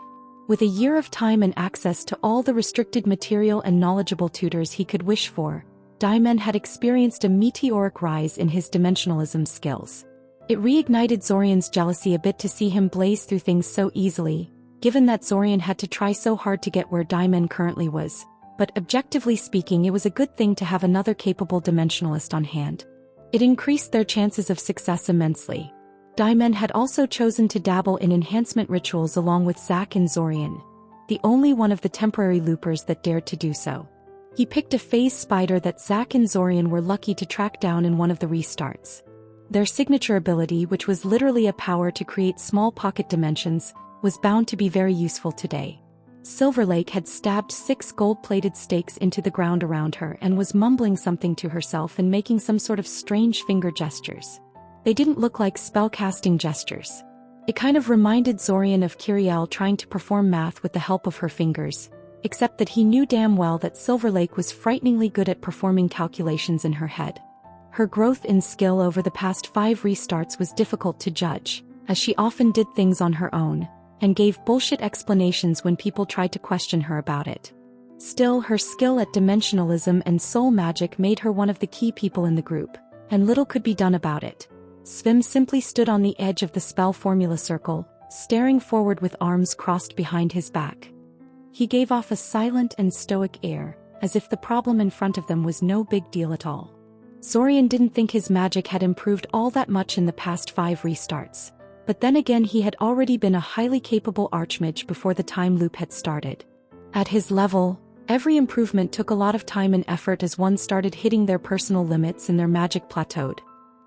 With a year of time and access to all the restricted material and knowledgeable tutors he could wish for, Damon had experienced a meteoric rise in his dimensionalism skills. It reignited Zorian's jealousy a bit to see him blaze through things so easily, given that Zorian had to try so hard to get where Damon currently was, but objectively speaking, it was a good thing to have another capable dimensionalist on hand. It increased their chances of success immensely. Damon had also chosen to dabble in enhancement rituals along with Zach and Zorian, the only one of the temporary loopers that dared to do so. He picked a phase spider that Zach and Zorian were lucky to track down in one of the restarts. Their signature ability, which was literally a power to create small pocket dimensions, was bound to be very useful today. Silver Lake had stabbed 6 gold-plated stakes into the ground around her and was mumbling something to herself and making some sort of strange finger gestures. They didn't look like spell-casting gestures. It kind of reminded Zorian of Kiriel trying to perform math with the help of her fingers, except that he knew damn well that Silver Lake was frighteningly good at performing calculations in her head. Her growth in skill over the past 5 restarts was difficult to judge, as she often did things on her own, and gave bullshit explanations when people tried to question her about it. Still, her skill at dimensionalism and soul magic made her one of the key people in the group, and little could be done about it. Svim simply stood on the edge of the spell formula circle, staring forward with arms crossed behind his back. He gave off a silent and stoic air, as if the problem in front of them was no big deal at all. Zorian didn't think his magic had improved all that much in the past 5 restarts, but then again he had already been a highly capable archmage before the time loop had started. At his level, every improvement took a lot of time and effort as one started hitting their personal limits and their magic plateaued.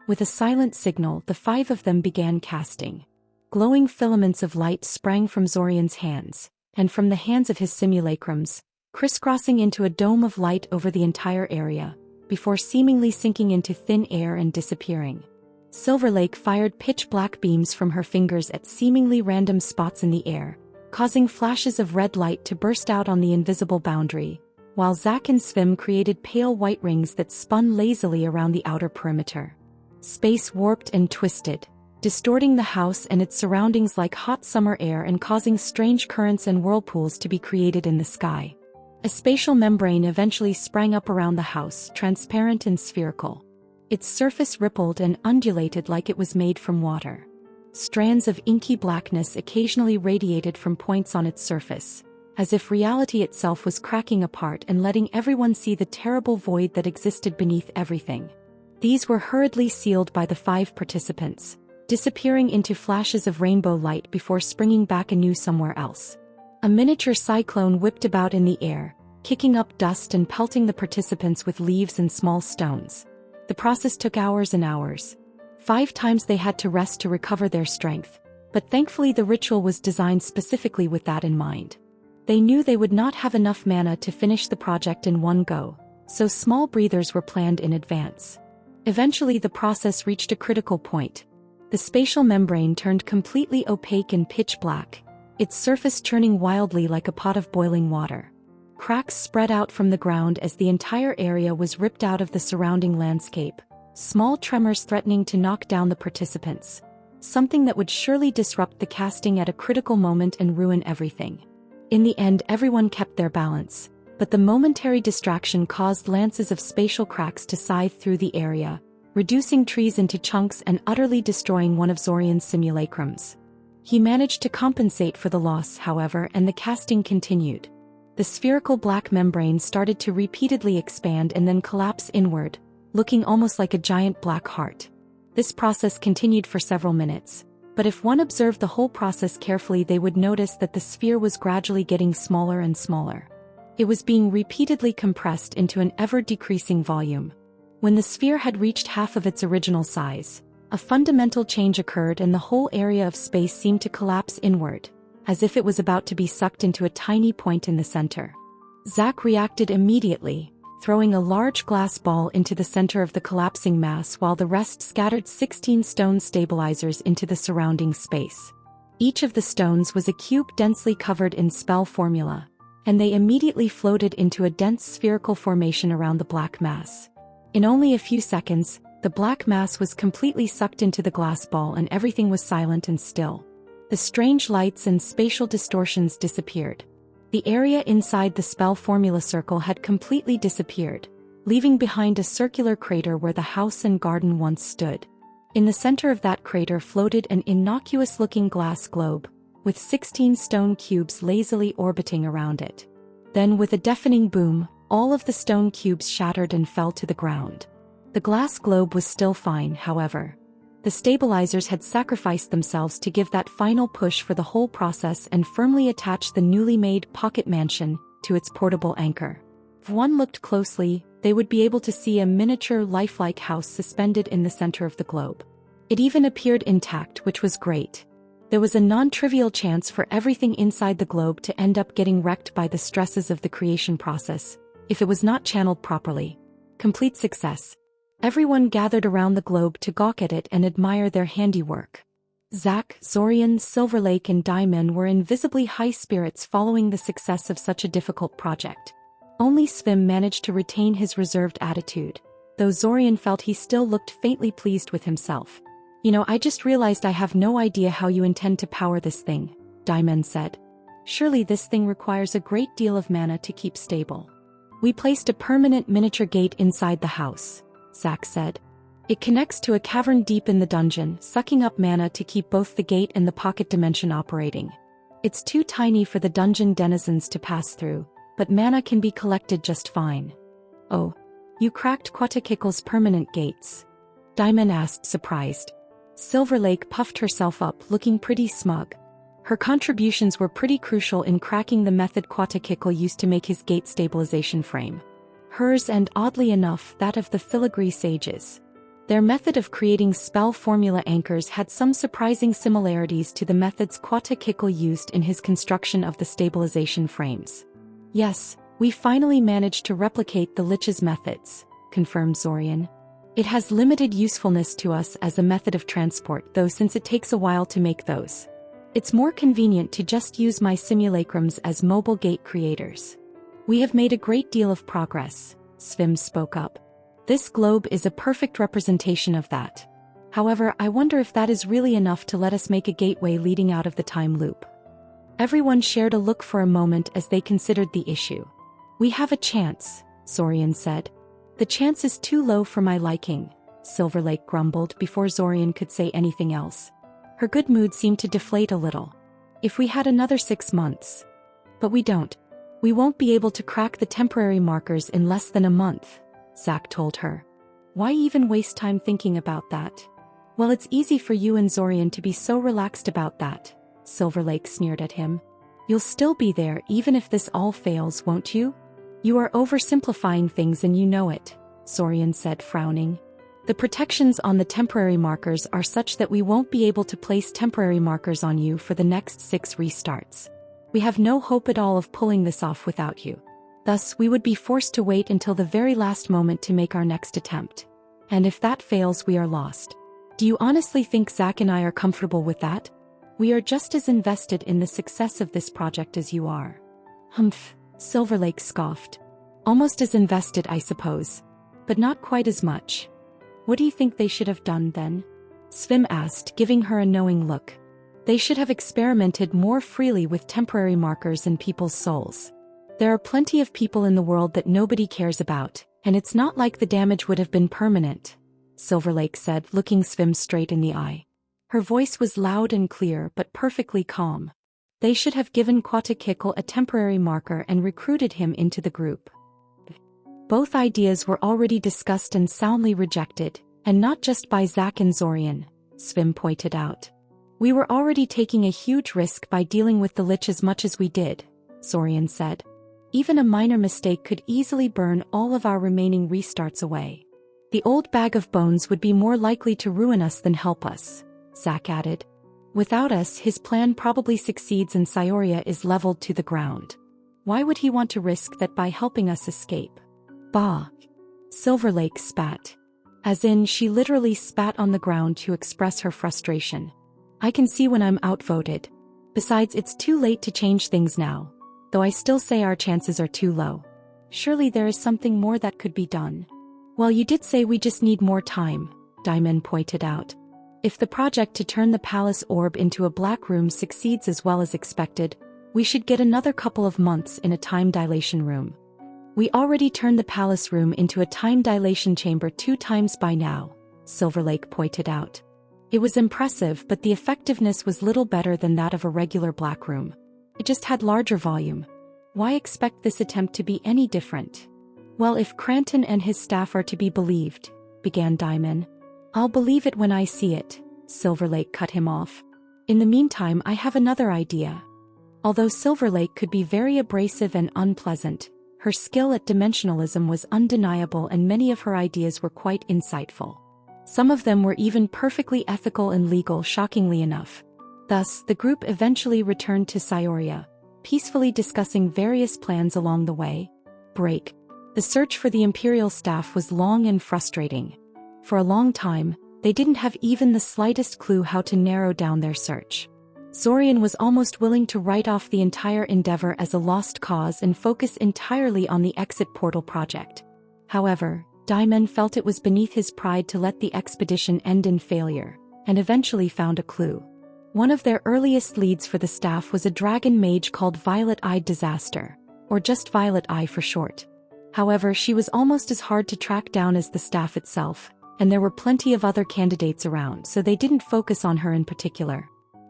With a silent signal, the 5 of them began casting. Glowing filaments of light sprang from Zorian's hands, and from the hands of his simulacrums, crisscrossing into a dome of light over the entire area, before seemingly sinking into thin air and disappearing. Silver Lake fired pitch-black beams from her fingers at seemingly random spots in the air, causing flashes of red light to burst out on the invisible boundary, while Zack and Svim created pale white rings that spun lazily around the outer perimeter. Space warped and twisted, distorting the house and its surroundings like hot summer air and causing strange currents and whirlpools to be created in the sky. A spatial membrane eventually sprang up around the house, transparent and spherical. Its surface rippled and undulated like it was made from water. Strands of inky blackness occasionally radiated from points on its surface, as if reality itself was cracking apart and letting everyone see the terrible void that existed beneath everything. These were hurriedly sealed by the 5 participants, disappearing into flashes of rainbow light before springing back anew somewhere else. A miniature cyclone whipped about in the air, kicking up dust and pelting the participants with leaves and small stones. The process took hours and hours. 5 times they had to rest to recover their strength, but thankfully the ritual was designed specifically with that in mind. They knew they would not have enough mana to finish the project in one go, so small breathers were planned in advance. Eventually the process reached a critical point. The spatial membrane turned completely opaque and pitch black, its surface churning wildly like a pot of boiling water. Cracks spread out from the ground as the entire area was ripped out of the surrounding landscape, small tremors threatening to knock down the participants, something that would surely disrupt the casting at a critical moment and ruin everything. In the end, everyone kept their balance, but the momentary distraction caused lances of spatial cracks to scythe through the area, reducing trees into chunks and utterly destroying one of Zorian's simulacrums. He managed to compensate for the loss, however, and the casting continued. The spherical black membrane started to repeatedly expand and then collapse inward, looking almost like a giant black heart. This process continued for several minutes, but if one observed the whole process carefully, they would notice that the sphere was gradually getting smaller and smaller. It was being repeatedly compressed into an ever-decreasing volume. When the sphere had reached half of its original size, a fundamental change occurred and the whole area of space seemed to collapse inward, as if it was about to be sucked into a tiny point in the center. Zack reacted immediately, throwing a large glass ball into the center of the collapsing mass while the rest scattered 16 stone stabilizers into the surrounding space. Each of the stones was a cube densely covered in spell formula, and they immediately floated into a dense spherical formation around the black mass. In only a few seconds, the black mass was completely sucked into the glass ball and everything was silent and still. The strange lights and spatial distortions disappeared. The area inside the spell formula circle had completely disappeared, leaving behind a circular crater where the house and garden once stood. In the center of that crater floated an innocuous-looking glass globe, with 16 stone cubes lazily orbiting around it. Then with a deafening boom, all of the stone cubes shattered and fell to the ground. The glass globe was still fine, however. The stabilizers had sacrificed themselves to give that final push for the whole process and firmly attach the newly made pocket mansion to its portable anchor. If one looked closely, they would be able to see a miniature lifelike house suspended in the center of the globe. It even appeared intact, which was great. There was a non-trivial chance for everything inside the globe to end up getting wrecked by the stresses of the creation process, if it was not channeled properly. Complete success. Everyone gathered around the globe to gawk at it and admire their handiwork. Zack, Zorian, Silverlake and Diamond were in visibly high spirits following the success of such a difficult project. Only Svim managed to retain his reserved attitude, though Zorian felt he still looked faintly pleased with himself. I just realized I have no idea how you intend to power this thing, Diamond said. Surely this thing requires a great deal of mana to keep stable. We placed a permanent miniature gate inside the house, Zack said. It connects to a cavern deep in the dungeon, sucking up mana to keep both the gate and the pocket dimension operating. It's too tiny for the dungeon denizens to pass through, but mana can be collected just fine. Oh, you cracked Quatakikle's permanent gates? Diamond asked, surprised. Silverlake puffed herself up, looking pretty smug. Her contributions were pretty crucial in cracking the method Quatakikle used to make his gate stabilization frame. Hers and, oddly enough, that of the filigree sages. Their method of creating spell formula anchors had some surprising similarities to the methods Quatakikle used in his construction of the stabilization frames. Yes, we finally managed to replicate the Lich's methods, confirmed Zorian. It has limited usefulness to us as a method of transport, though, since it takes a while to make those. It's more convenient to just use my simulacrums as mobile gate creators. We have made a great deal of progress, Svim spoke up. This globe is a perfect representation of that. However, I wonder if that is really enough to let us make a gateway leading out of the time loop. Everyone shared a look for a moment as they considered the issue. We have a chance, Zorian said. The chance is too low for my liking, Silverlake grumbled before Zorian could say anything else. Her good mood seemed to deflate a little. If we had another 6 months. But we don't. We won't be able to crack the temporary markers in less than a month, Zack told her. Why even waste time thinking about that? Well, it's easy for you and Zorian to be so relaxed about that, Silverlake sneered at him. You'll still be there even if this all fails, won't you? You are oversimplifying things and you know it, Zorian said, frowning. The protections on the temporary markers are such that we won't be able to place temporary markers on you for the next 6 restarts. We have no hope at all of pulling this off without you. Thus, we would be forced to wait until the very last moment to make our next attempt. And if that fails, we are lost. Do you honestly think Zack and I are comfortable with that? We are just as invested in the success of this project as you are. Humph, Silverlake scoffed. Almost as invested, I suppose. But not quite as much. What do you think they should have done then? Svim asked, giving her a knowing look. They should have experimented more freely with temporary markers in people's souls. There are plenty of people in the world that nobody cares about, and it's not like the damage would have been permanent, Silverlake said, looking Svim straight in the eye. Her voice was loud and clear but perfectly calm. They should have given Quatakikle a temporary marker and recruited him into the group. Both ideas were already discussed and soundly rejected, and not just by Zack and Zorian, Svim pointed out. We were already taking a huge risk by dealing with the Lich as much as we did, Zorian said. Even a minor mistake could easily burn all of our remaining restarts away. The old bag of bones would be more likely to ruin us than help us, Zack added. Without us, his plan probably succeeds and Cyoria is leveled to the ground. Why would he want to risk that by helping us escape? Bah! Silverlake spat. As in, she literally spat on the ground to express her frustration. I can see when I'm outvoted. Besides, it's too late to change things now. Though I still say our chances are too low. Surely there is something more that could be done. Well, you did say we just need more time, Diamond pointed out. If the project to turn the palace orb into a black room succeeds as well as expected, we should get another couple of months in a time dilation room. We already turned the palace room into a time dilation chamber 2 times by now, Silverlake pointed out. It was impressive, but the effectiveness was little better than that of a regular black room. It just had larger volume. Why expect this attempt to be any different? Well, if Cranton and his staff are to be believed, began Diamond. I'll believe it when I see it, Silverlake cut him off. In the meantime, I have another idea. Although Silverlake could be very abrasive and unpleasant, her skill at dimensionalism was undeniable and many of her ideas were quite insightful. Some of them were even perfectly ethical and legal, shockingly enough. Thus, the group eventually returned to Cyoria, peacefully discussing various plans along the way. The search for the Imperial staff was long and frustrating. For a long time, They didn't have even the slightest clue how to narrow down their search. Zorian was almost willing to write off the entire endeavor as a lost cause and focus entirely on the exit portal project. However, Daimen felt it was beneath his pride to let the expedition end in failure, and eventually found a clue. One of their earliest leads for the staff was a dragon mage called Violet-Eyed Disaster, or just Violet-Eye for short. However, she was almost as hard to track down as the staff itself, and there were plenty of other candidates around, so they didn't focus on her in particular.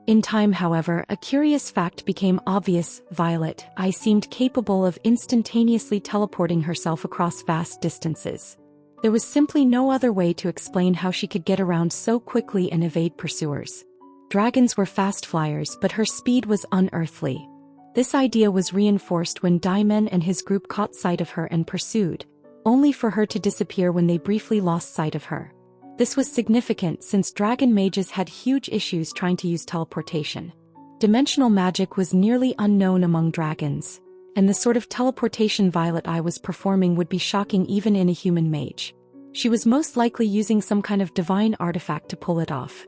In time, however, a curious fact became obvious: Violet-Eye seemed capable of instantaneously teleporting herself across vast distances. There was simply no other way to explain how she could get around so quickly and evade pursuers. Dragons were fast flyers, but her speed was unearthly. This idea was reinforced when Daimen and his group caught sight of her and pursued, only for her to disappear when they briefly lost sight of her. This was significant since dragon mages had huge issues trying to use teleportation. Dimensional magic was nearly unknown among dragons, and the sort of teleportation Violet-Eye was performing would be shocking even in a human mage. She was most likely using some kind of divine artifact to pull it off.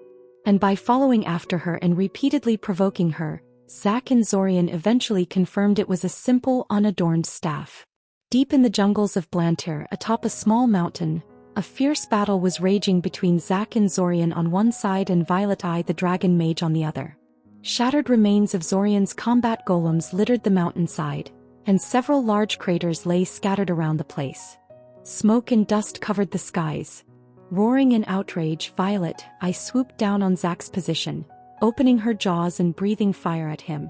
And by following after her and repeatedly provoking her, Zack and Zorian eventually confirmed it was a simple, unadorned staff. Deep in the jungles of Blantyre, atop a small mountain, a fierce battle was raging between Zack and Zorian on one side and Violet-Eye the dragon mage on the other. Shattered remains of Zorian's combat golems littered the mountainside, and several large craters lay scattered around the place. Smoke and dust covered the skies. Roaring in outrage, Violet-Eye swooped down on Zack's position, opening her jaws and breathing fire at him.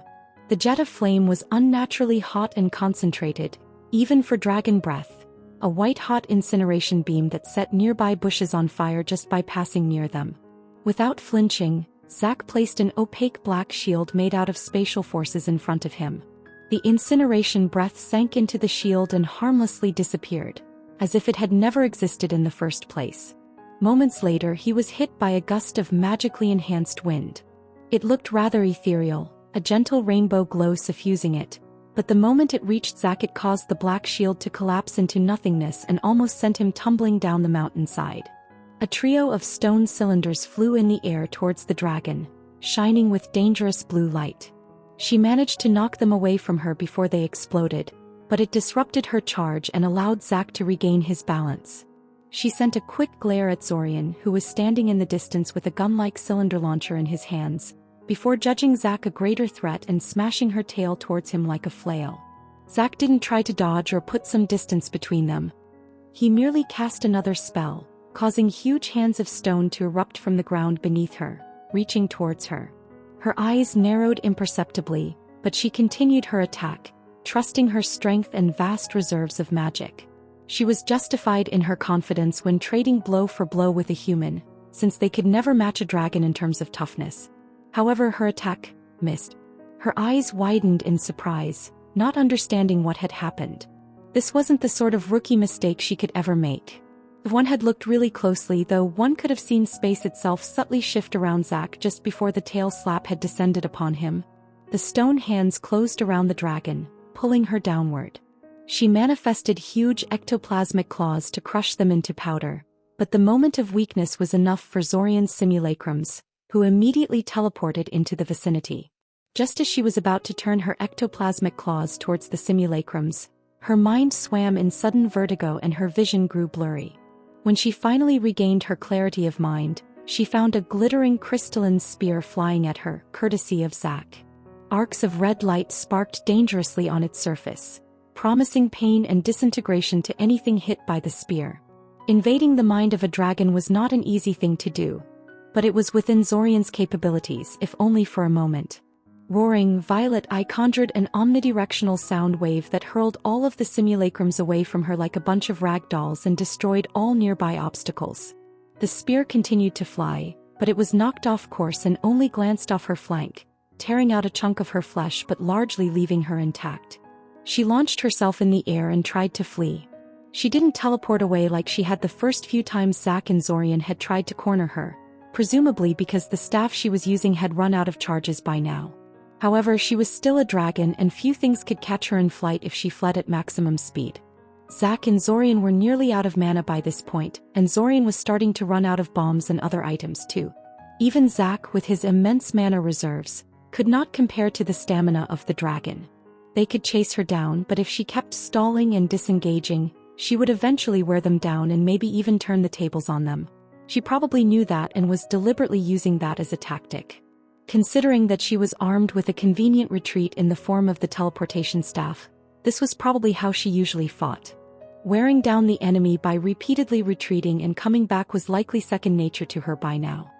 The jet of flame was unnaturally hot and concentrated, even for dragon breath, a white-hot incineration beam that set nearby bushes on fire just by passing near them. Without flinching, Zack placed an opaque black shield made out of spatial forces in front of him. The incineration breath sank into the shield and harmlessly disappeared, as if it had never existed in the first place. Moments later, he was hit by a gust of magically enhanced wind. It looked rather ethereal, a gentle rainbow glow suffusing it, but the moment it reached Zack, it caused the black shield to collapse into nothingness and almost sent him tumbling down the mountainside. A trio of stone cylinders flew in the air towards the dragon, shining with dangerous blue light. She managed to knock them away from her before they exploded, but it disrupted her charge and allowed Zack to regain his balance. She sent a quick glare at Zorian, who was standing in the distance with a gun-like cylinder launcher in his hands, before judging Zack a greater threat and smashing her tail towards him like a flail. Zack didn't try to dodge or put some distance between them. He merely cast another spell, causing huge hands of stone to erupt from the ground beneath her, reaching towards her. Her eyes narrowed imperceptibly, but she continued her attack, trusting her strength and vast reserves of magic. She was justified in her confidence when trading blow for blow with a human, since they could never match a dragon in terms of toughness. However, her attack missed. Her eyes widened in surprise, not understanding what had happened. This wasn't the sort of rookie mistake she could ever make. If one had looked really closely, though, one could have seen space itself subtly shift around Zack just before the tail slap had descended upon him. The stone hands closed around the dragon, pulling her downward. She manifested huge ectoplasmic claws to crush them into powder, but the moment of weakness was enough for Zorian's simulacrums, who immediately teleported into the vicinity. Just as she was about to turn her ectoplasmic claws towards the simulacrums, her mind swam in sudden vertigo and her vision grew blurry. When she finally regained her clarity of mind, she found a glittering crystalline spear flying at her, courtesy of Zack. Arcs of red light sparked dangerously on its surface, promising pain and disintegration to anything hit by the spear. Invading the mind of a dragon was not an easy thing to do, but it was within Zorian's capabilities, if only for a moment. Roaring, Violet-Eye conjured an omnidirectional sound wave that hurled all of the simulacrums away from her like a bunch of rag dolls and destroyed all nearby obstacles. The spear continued to fly, but it was knocked off course and only glanced off her flank, tearing out a chunk of her flesh but largely leaving her intact. She launched herself in the air and tried to flee. She didn't teleport away like she had the first few times Zack and Zorian had tried to corner her, presumably because the staff she was using had run out of charges by now. However, she was still a dragon and few things could catch her in flight if she fled at maximum speed. Zack and Zorian were nearly out of mana by this point, and Zorian was starting to run out of bombs and other items too. Even Zack, with his immense mana reserves, could not compare to the stamina of the dragon. They could chase her down, but if she kept stalling and disengaging, she would eventually wear them down and maybe even turn the tables on them. She probably knew that and was deliberately using that as a tactic. Considering that she was armed with a convenient retreat in the form of the teleportation staff, this was probably how she usually fought. Wearing down the enemy by repeatedly retreating and coming back was likely second nature to her by now.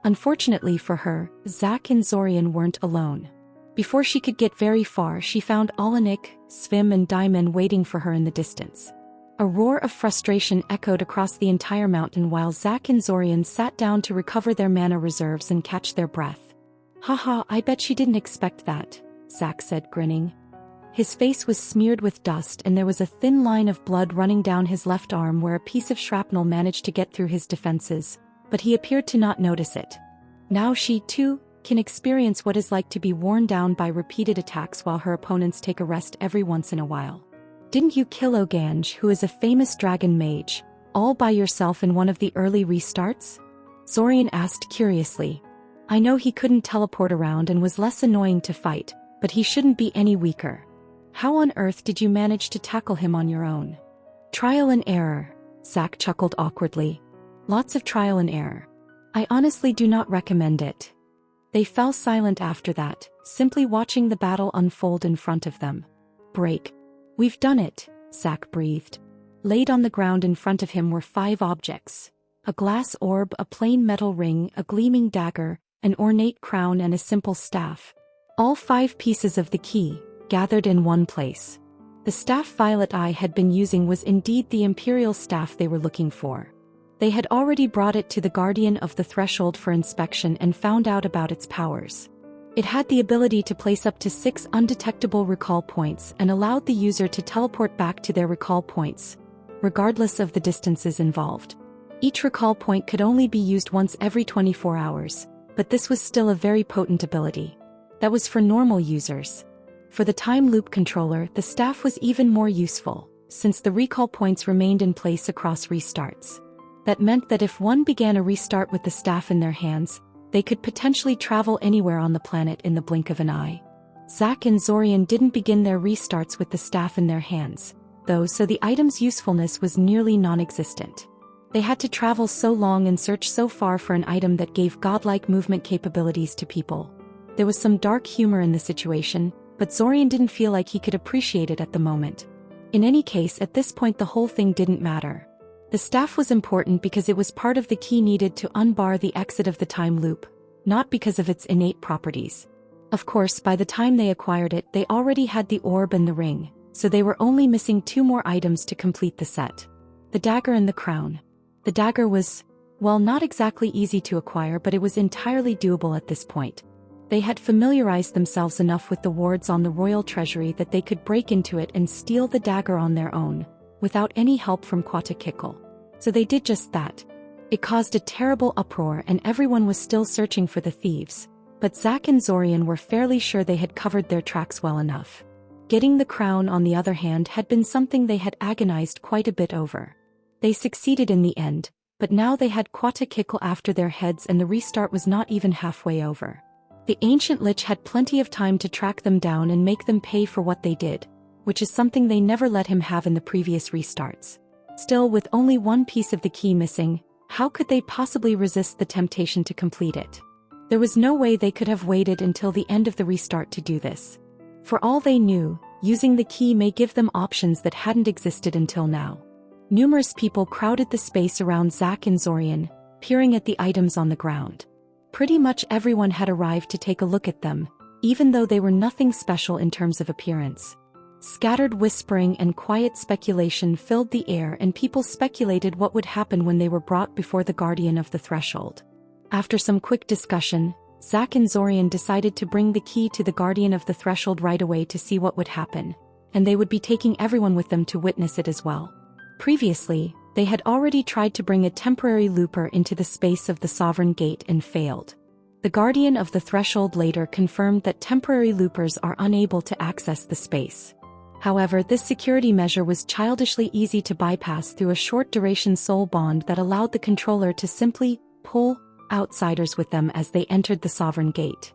Unfortunately for her, Zack and Zorian weren't alone. Before she could get very far, she found Alanik, Svim and Diamond waiting for her in the distance. A roar of frustration echoed across the entire mountain while Zack and Zorian sat down to recover their mana reserves and catch their breath. "Haha, I bet she didn't expect that," Zack said, grinning. His face was smeared with dust and there was a thin line of blood running down his left arm where a piece of shrapnel managed to get through his defenses, but he appeared to not notice it. Now she, too, can experience what it's like to be worn down by repeated attacks while her opponents take a rest every once in a while. "Didn't you kill Oganj, who is a famous dragon mage, all by yourself in one of the early restarts?" Zorian asked curiously. "I know he couldn't teleport around and was less annoying to fight, but he shouldn't be any weaker. How on earth did you manage to tackle him on your own?" "Trial and error," Zack chuckled awkwardly. "Lots of trial and error. I honestly do not recommend it." They fell silent after that, simply watching the battle unfold in front of them. "Break. We've done it," Zack breathed. Laid on the ground in front of him were 5 objects: a glass orb, a plain metal ring, a gleaming dagger, an ornate crown and a simple staff. All 5 pieces of the key, gathered in one place. The staff Violet Eye had been using was indeed the Imperial staff they were looking for. They had already brought it to the Guardian of the Threshold for inspection and found out about its powers. It had the ability to place up to 6 undetectable recall points and allowed the user to teleport back to their recall points, regardless of the distances involved. Each recall point could only be used once every 24 hours, but this was still a very potent ability. That was for normal users. For the time loop controller, the staff was even more useful, since the recall points remained in place across restarts. That meant that if one began a restart with the staff in their hands, they could potentially travel anywhere on the planet in the blink of an eye. Zack and Zorian didn't begin their restarts with the staff in their hands, though, so the item's usefulness was nearly non-existent. They had to travel so long and search so far for an item that gave godlike movement capabilities to people. There was some dark humor in the situation, but Zorian didn't feel like he could appreciate it at the moment. In any case, at this point the whole thing didn't matter. The staff was important because it was part of the key needed to unbar the exit of the time loop, not because of its innate properties. Of course, by the time they acquired it, they already had the orb and the ring, so they were only missing 2 more items to complete the set: the dagger and the crown. The dagger was, well, not exactly easy to acquire, but it was entirely doable at this point. They had familiarized themselves enough with the wards on the royal treasury that they could break into it and steal the dagger on their own, without any help from Quatakikl. So they did just that. It caused a terrible uproar and everyone was still searching for the thieves, but Zack and Zorian were fairly sure they had covered their tracks well enough. Getting the crown, on the other hand, had been something they had agonized quite a bit over. They succeeded in the end, but now they had Quatakikl after their heads and the restart was not even halfway over. The ancient lich had plenty of time to track them down and make them pay for what they did, which is something they never let him have in the previous restarts. Still, with only 1 piece of the key missing, how could they possibly resist the temptation to complete it? There was no way they could have waited until the end of the restart to do this. For all they knew, using the key may give them options that hadn't existed until now. Numerous people crowded the space around Zack and Zorian, peering at the items on the ground. Pretty much everyone had arrived to take a look at them, even though they were nothing special in terms of appearance. Scattered whispering and quiet speculation filled the air and people speculated what would happen when they were brought before the Guardian of the Threshold. After some quick discussion, Zack and Zorian decided to bring the key to the Guardian of the Threshold right away to see what would happen, and they would be taking everyone with them to witness it as well. Previously, they had already tried to bring a temporary looper into the space of the Sovereign Gate and failed. The Guardian of the Threshold later confirmed that temporary loopers are unable to access the space. However, this security measure was childishly easy to bypass through a short-duration soul bond that allowed the controller to simply pull outsiders with them as they entered the sovereign gate.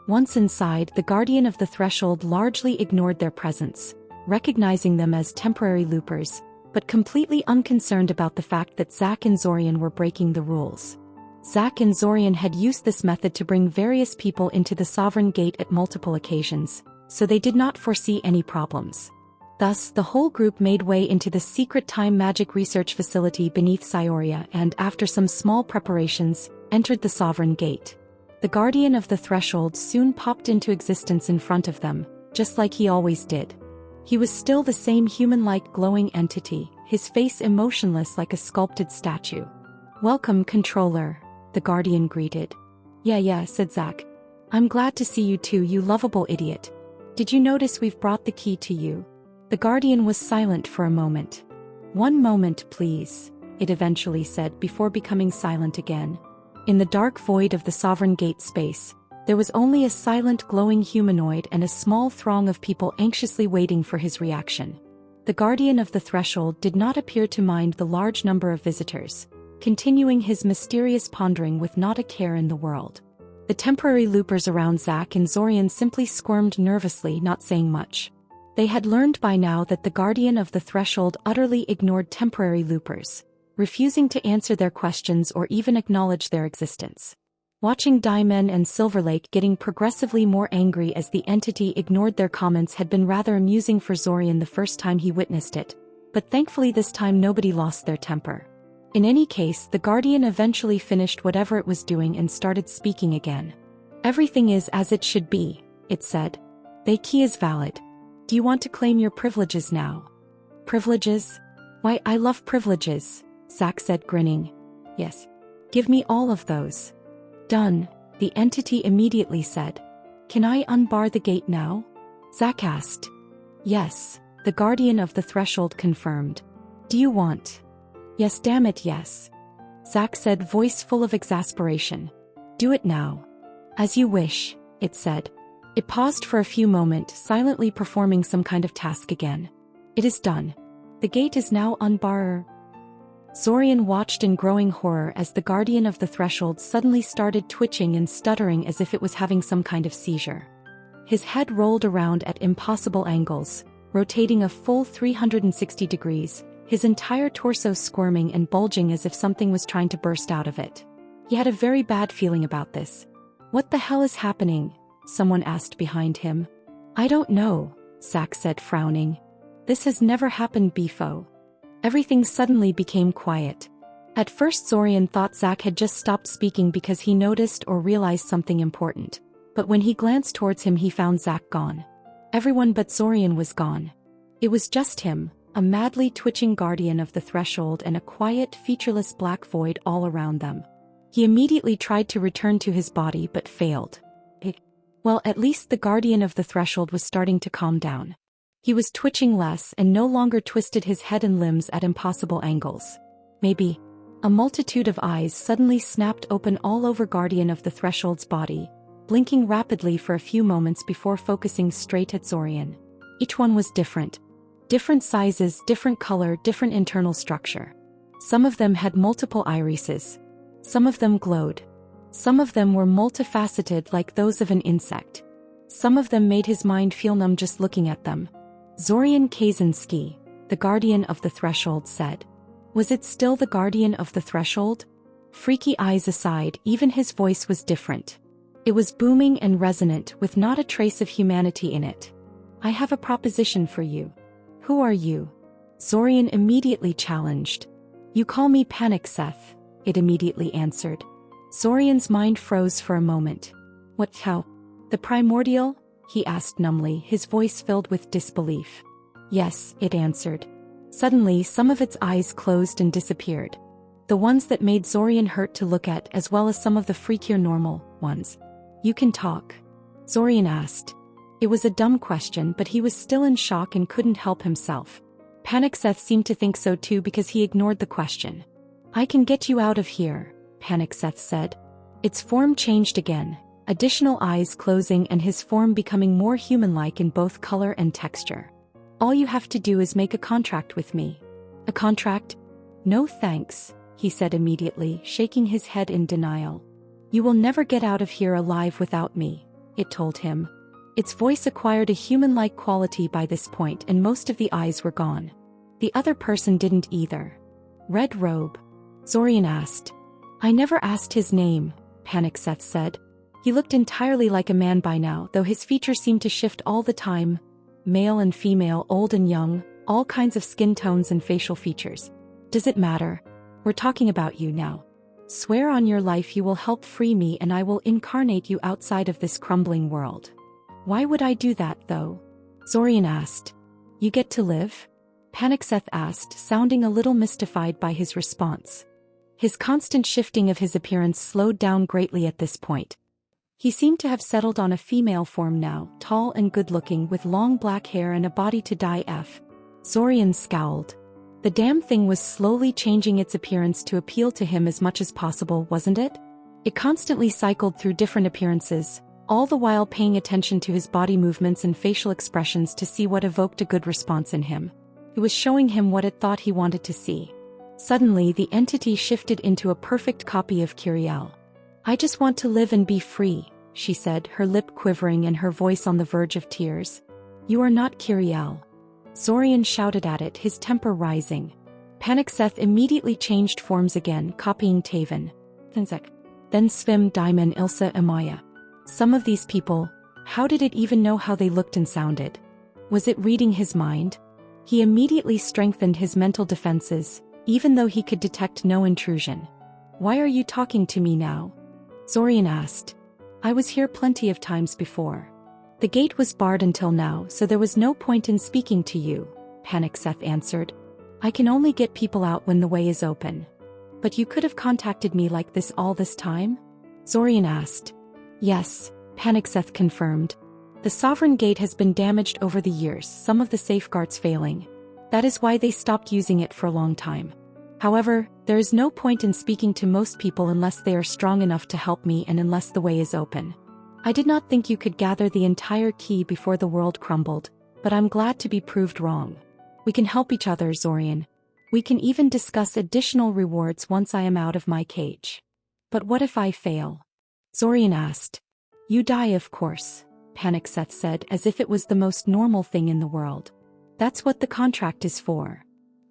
Once inside, the guardian of the threshold largely ignored their presence, recognizing them as temporary loopers, but completely unconcerned about the fact that Zack and Zorian were breaking the rules. Zack and Zorian had used this method to bring various people into the sovereign gate at multiple occasions, so they did not foresee any problems. Thus, the whole group made way into the secret time magic research facility beneath Scioria and, after some small preparations, entered the sovereign gate. The guardian of the threshold soon popped into existence in front of them, just like he always did. He was still the same human-like glowing entity, his face emotionless like a sculpted statue. "Welcome, controller," the guardian greeted. Yeah, said Zack. "I'm glad to see you too, you lovable idiot. Did you notice we've brought the key to you?" The guardian was silent for a moment. "One moment, please," it eventually said before becoming silent again. In the dark void of the sovereign gate space, there was only a silent glowing humanoid and a small throng of people anxiously waiting for his reaction. The guardian of the threshold did not appear to mind the large number of visitors, continuing his mysterious pondering with not a care in the world. The temporary loopers around Zack and Zorian simply squirmed nervously, not saying much. They had learned by now that the guardian of the threshold utterly ignored temporary loopers, refusing to answer their questions or even acknowledge their existence. Watching Diamond and Silver Lake getting progressively more angry as the entity ignored their comments had been rather amusing for Zorian the first time he witnessed it, but thankfully this time nobody lost their temper. In any case, the guardian eventually finished whatever it was doing and started speaking again. "Everything is as it should be," it said. "The key is valid. Do you want to claim your privileges now?" "Privileges? Why, I love privileges," Zack said, grinning. "Yes. Give me all of those." "Done," the entity immediately said. "Can I unbar the gate now?" Zack asked. "Yes," the guardian of the threshold confirmed. "Do you want?" "Yes, damn it, yes," Zack said, voice full of exasperation. "Do it now." "As you wish," it said. It paused for a few moments, silently performing some kind of task again. "It is done. The gate is now unbarred." Zorian watched in growing horror as the guardian of the threshold suddenly started twitching and stuttering as if it was having some kind of seizure. His head rolled around at impossible angles, rotating a full 360 degrees, his entire torso squirming and bulging as if something was trying to burst out of it. He had a very bad feeling about this. "What the hell is happening?" someone asked behind him. "I don't know," Zack said, frowning. "This has never happened before." Everything suddenly became quiet. At first Zorian thought Zack had just stopped speaking because he noticed or realized something important, but when he glanced towards him he found Zack gone. Everyone but Zorian was gone. It was just him, a madly twitching guardian of the threshold, and a quiet, featureless black void all around them. He immediately tried to return to his body but failed. Well, at least the guardian of the threshold was starting to calm down. He was twitching less and no longer twisted his head and limbs at impossible angles. Maybe. A multitude of eyes suddenly snapped open all over guardian of the threshold's body, blinking rapidly for a few moments before focusing straight at Zorian. Each one was different. Different sizes, different color, different internal structure. Some of them had multiple irises. Some of them glowed. Some of them were multifaceted like those of an insect. Some of them made his mind feel numb just looking at them. "Zorian Kaczynski," the guardian of the threshold said. Was it still the guardian of the threshold? Freaky eyes aside, even his voice was different. It was booming and resonant with not a trace of humanity in it. "I have a proposition for you." "Who are you?" Zorian immediately challenged. "You call me Panic Seth," it immediately answered. Zorian's mind froze for a moment. "What, how? The primordial?" he asked numbly, his voice filled with disbelief. "Yes," it answered. Suddenly, some of its eyes closed and disappeared. The ones that made Zorian hurt to look at, as well as some of the freakier normal ones. "You can talk?" Zorian asked. It was a dumb question, but he was still in shock and couldn't help himself. Panic Seth seemed to think so too because he ignored the question. "I can get you out of here," Panic Seth said. Its form changed again, additional eyes closing and his form becoming more human-like in both color and texture. All you have to do is make a contract with me. A contract? No thanks, he said immediately, shaking his head in denial. You will never get out of here alive without me, it told him. Its voice acquired a human-like quality by this point, and most of the eyes were gone. The other person didn't either. Red robe? Zorian asked. I never asked his name, Panic-Seth said. He looked entirely like a man by now, though his features seemed to shift all the time. Male and female, old and young, all kinds of skin tones and facial features. Does it matter? We're talking about you now. Swear on your life you will help free me and I will incarnate you outside of this crumbling world. Why would I do that, though? Zorian asked. You get to live? Panic-Seth asked, sounding a little mystified by his response. His constant shifting of his appearance slowed down greatly at this point. He seemed to have settled on a female form now, tall and good-looking with long black hair and a body to die F. Zorian scowled. The damn thing was slowly changing its appearance to appeal to him as much as possible, wasn't it? It constantly cycled through different appearances, all the while paying attention to his body movements and facial expressions to see what evoked a good response in him. It was showing him what it thought he wanted to see. Suddenly, the entity shifted into a perfect copy of Kiriel. I just want to live and be free, she said, her lip quivering and her voice on the verge of tears. You are not Kiriel. Zorian shouted at it, his temper rising. Panic-Seth immediately changed forms again, copying Taven. Then Svim, Daimon, Ilsa, Amaya. Some of these people, how did it even know how they looked and sounded? Was it reading his mind? He immediately strengthened his mental defenses, even though he could detect no intrusion. Why are you talking to me now? Zorian asked. I was here plenty of times before. The gate was barred until now, so there was no point in speaking to you, Panic-Seth answered. I can only get people out when the way is open. But you could have contacted me like this all this time? Zorian asked. Yes, Panic-Seth confirmed. The Sovereign Gate has been damaged over the years, some of the safeguards failing. That is why they stopped using it for a long time. However, there is no point in speaking to most people unless they are strong enough to help me and unless the way is open. I did not think you could gather the entire key before the world crumbled, but I'm glad to be proved wrong. We can help each other, Zorian. We can even discuss additional rewards once I am out of my cage. But what if I fail? Zorian asked. You die, of course, Panic-Seth said, as if it was the most normal thing in the world. That's what the contract is for.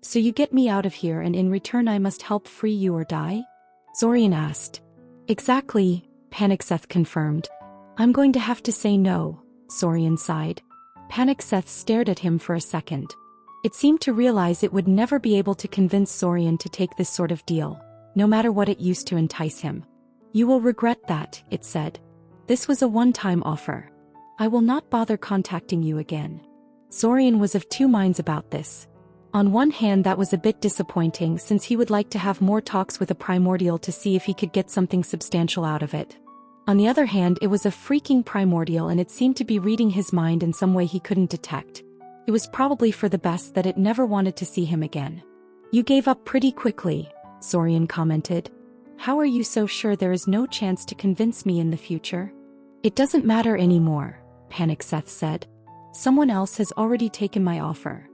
So you get me out of here and in return I must help free you or die? Zorian asked. Exactly, Panic-Seth confirmed. I'm going to have to say no, Zorian sighed. Panic-Seth stared at him for a second. It seemed to realize it would never be able to convince Zorian to take this sort of deal, no matter what it used to entice him. You will regret that, it said. This was a one-time offer. I will not bother contacting you again. Zorian was of two minds about this. On one hand, that was a bit disappointing since he would like to have more talks with a primordial to see if he could get something substantial out of it. On the other hand, it was a freaking primordial and it seemed to be reading his mind in some way he couldn't detect. It was probably for the best that it never wanted to see him again. You gave up pretty quickly, Zorian commented. How are you so sure there is no chance to convince me in the future? It doesn't matter anymore, Panic-Seth said. Someone else has already taken my offer.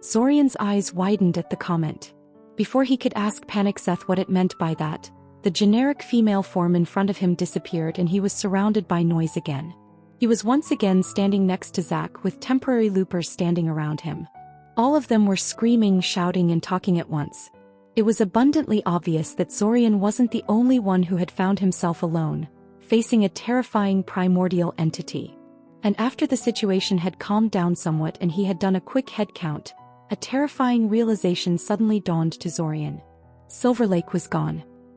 Zorian's eyes widened at the comment. Before he could ask Panic-Seth what it meant by that, the generic female form in front of him disappeared and he was surrounded by noise again. He was once again standing next to Zack with temporary loopers standing around him. All of them were screaming, shouting and talking at once. It was abundantly obvious that Zorian wasn't the only one who had found himself alone, facing a terrifying primordial entity. And after the situation had calmed down somewhat and he had done a quick head count, a terrifying realization suddenly dawned to Zorian. Silver Lake was gone.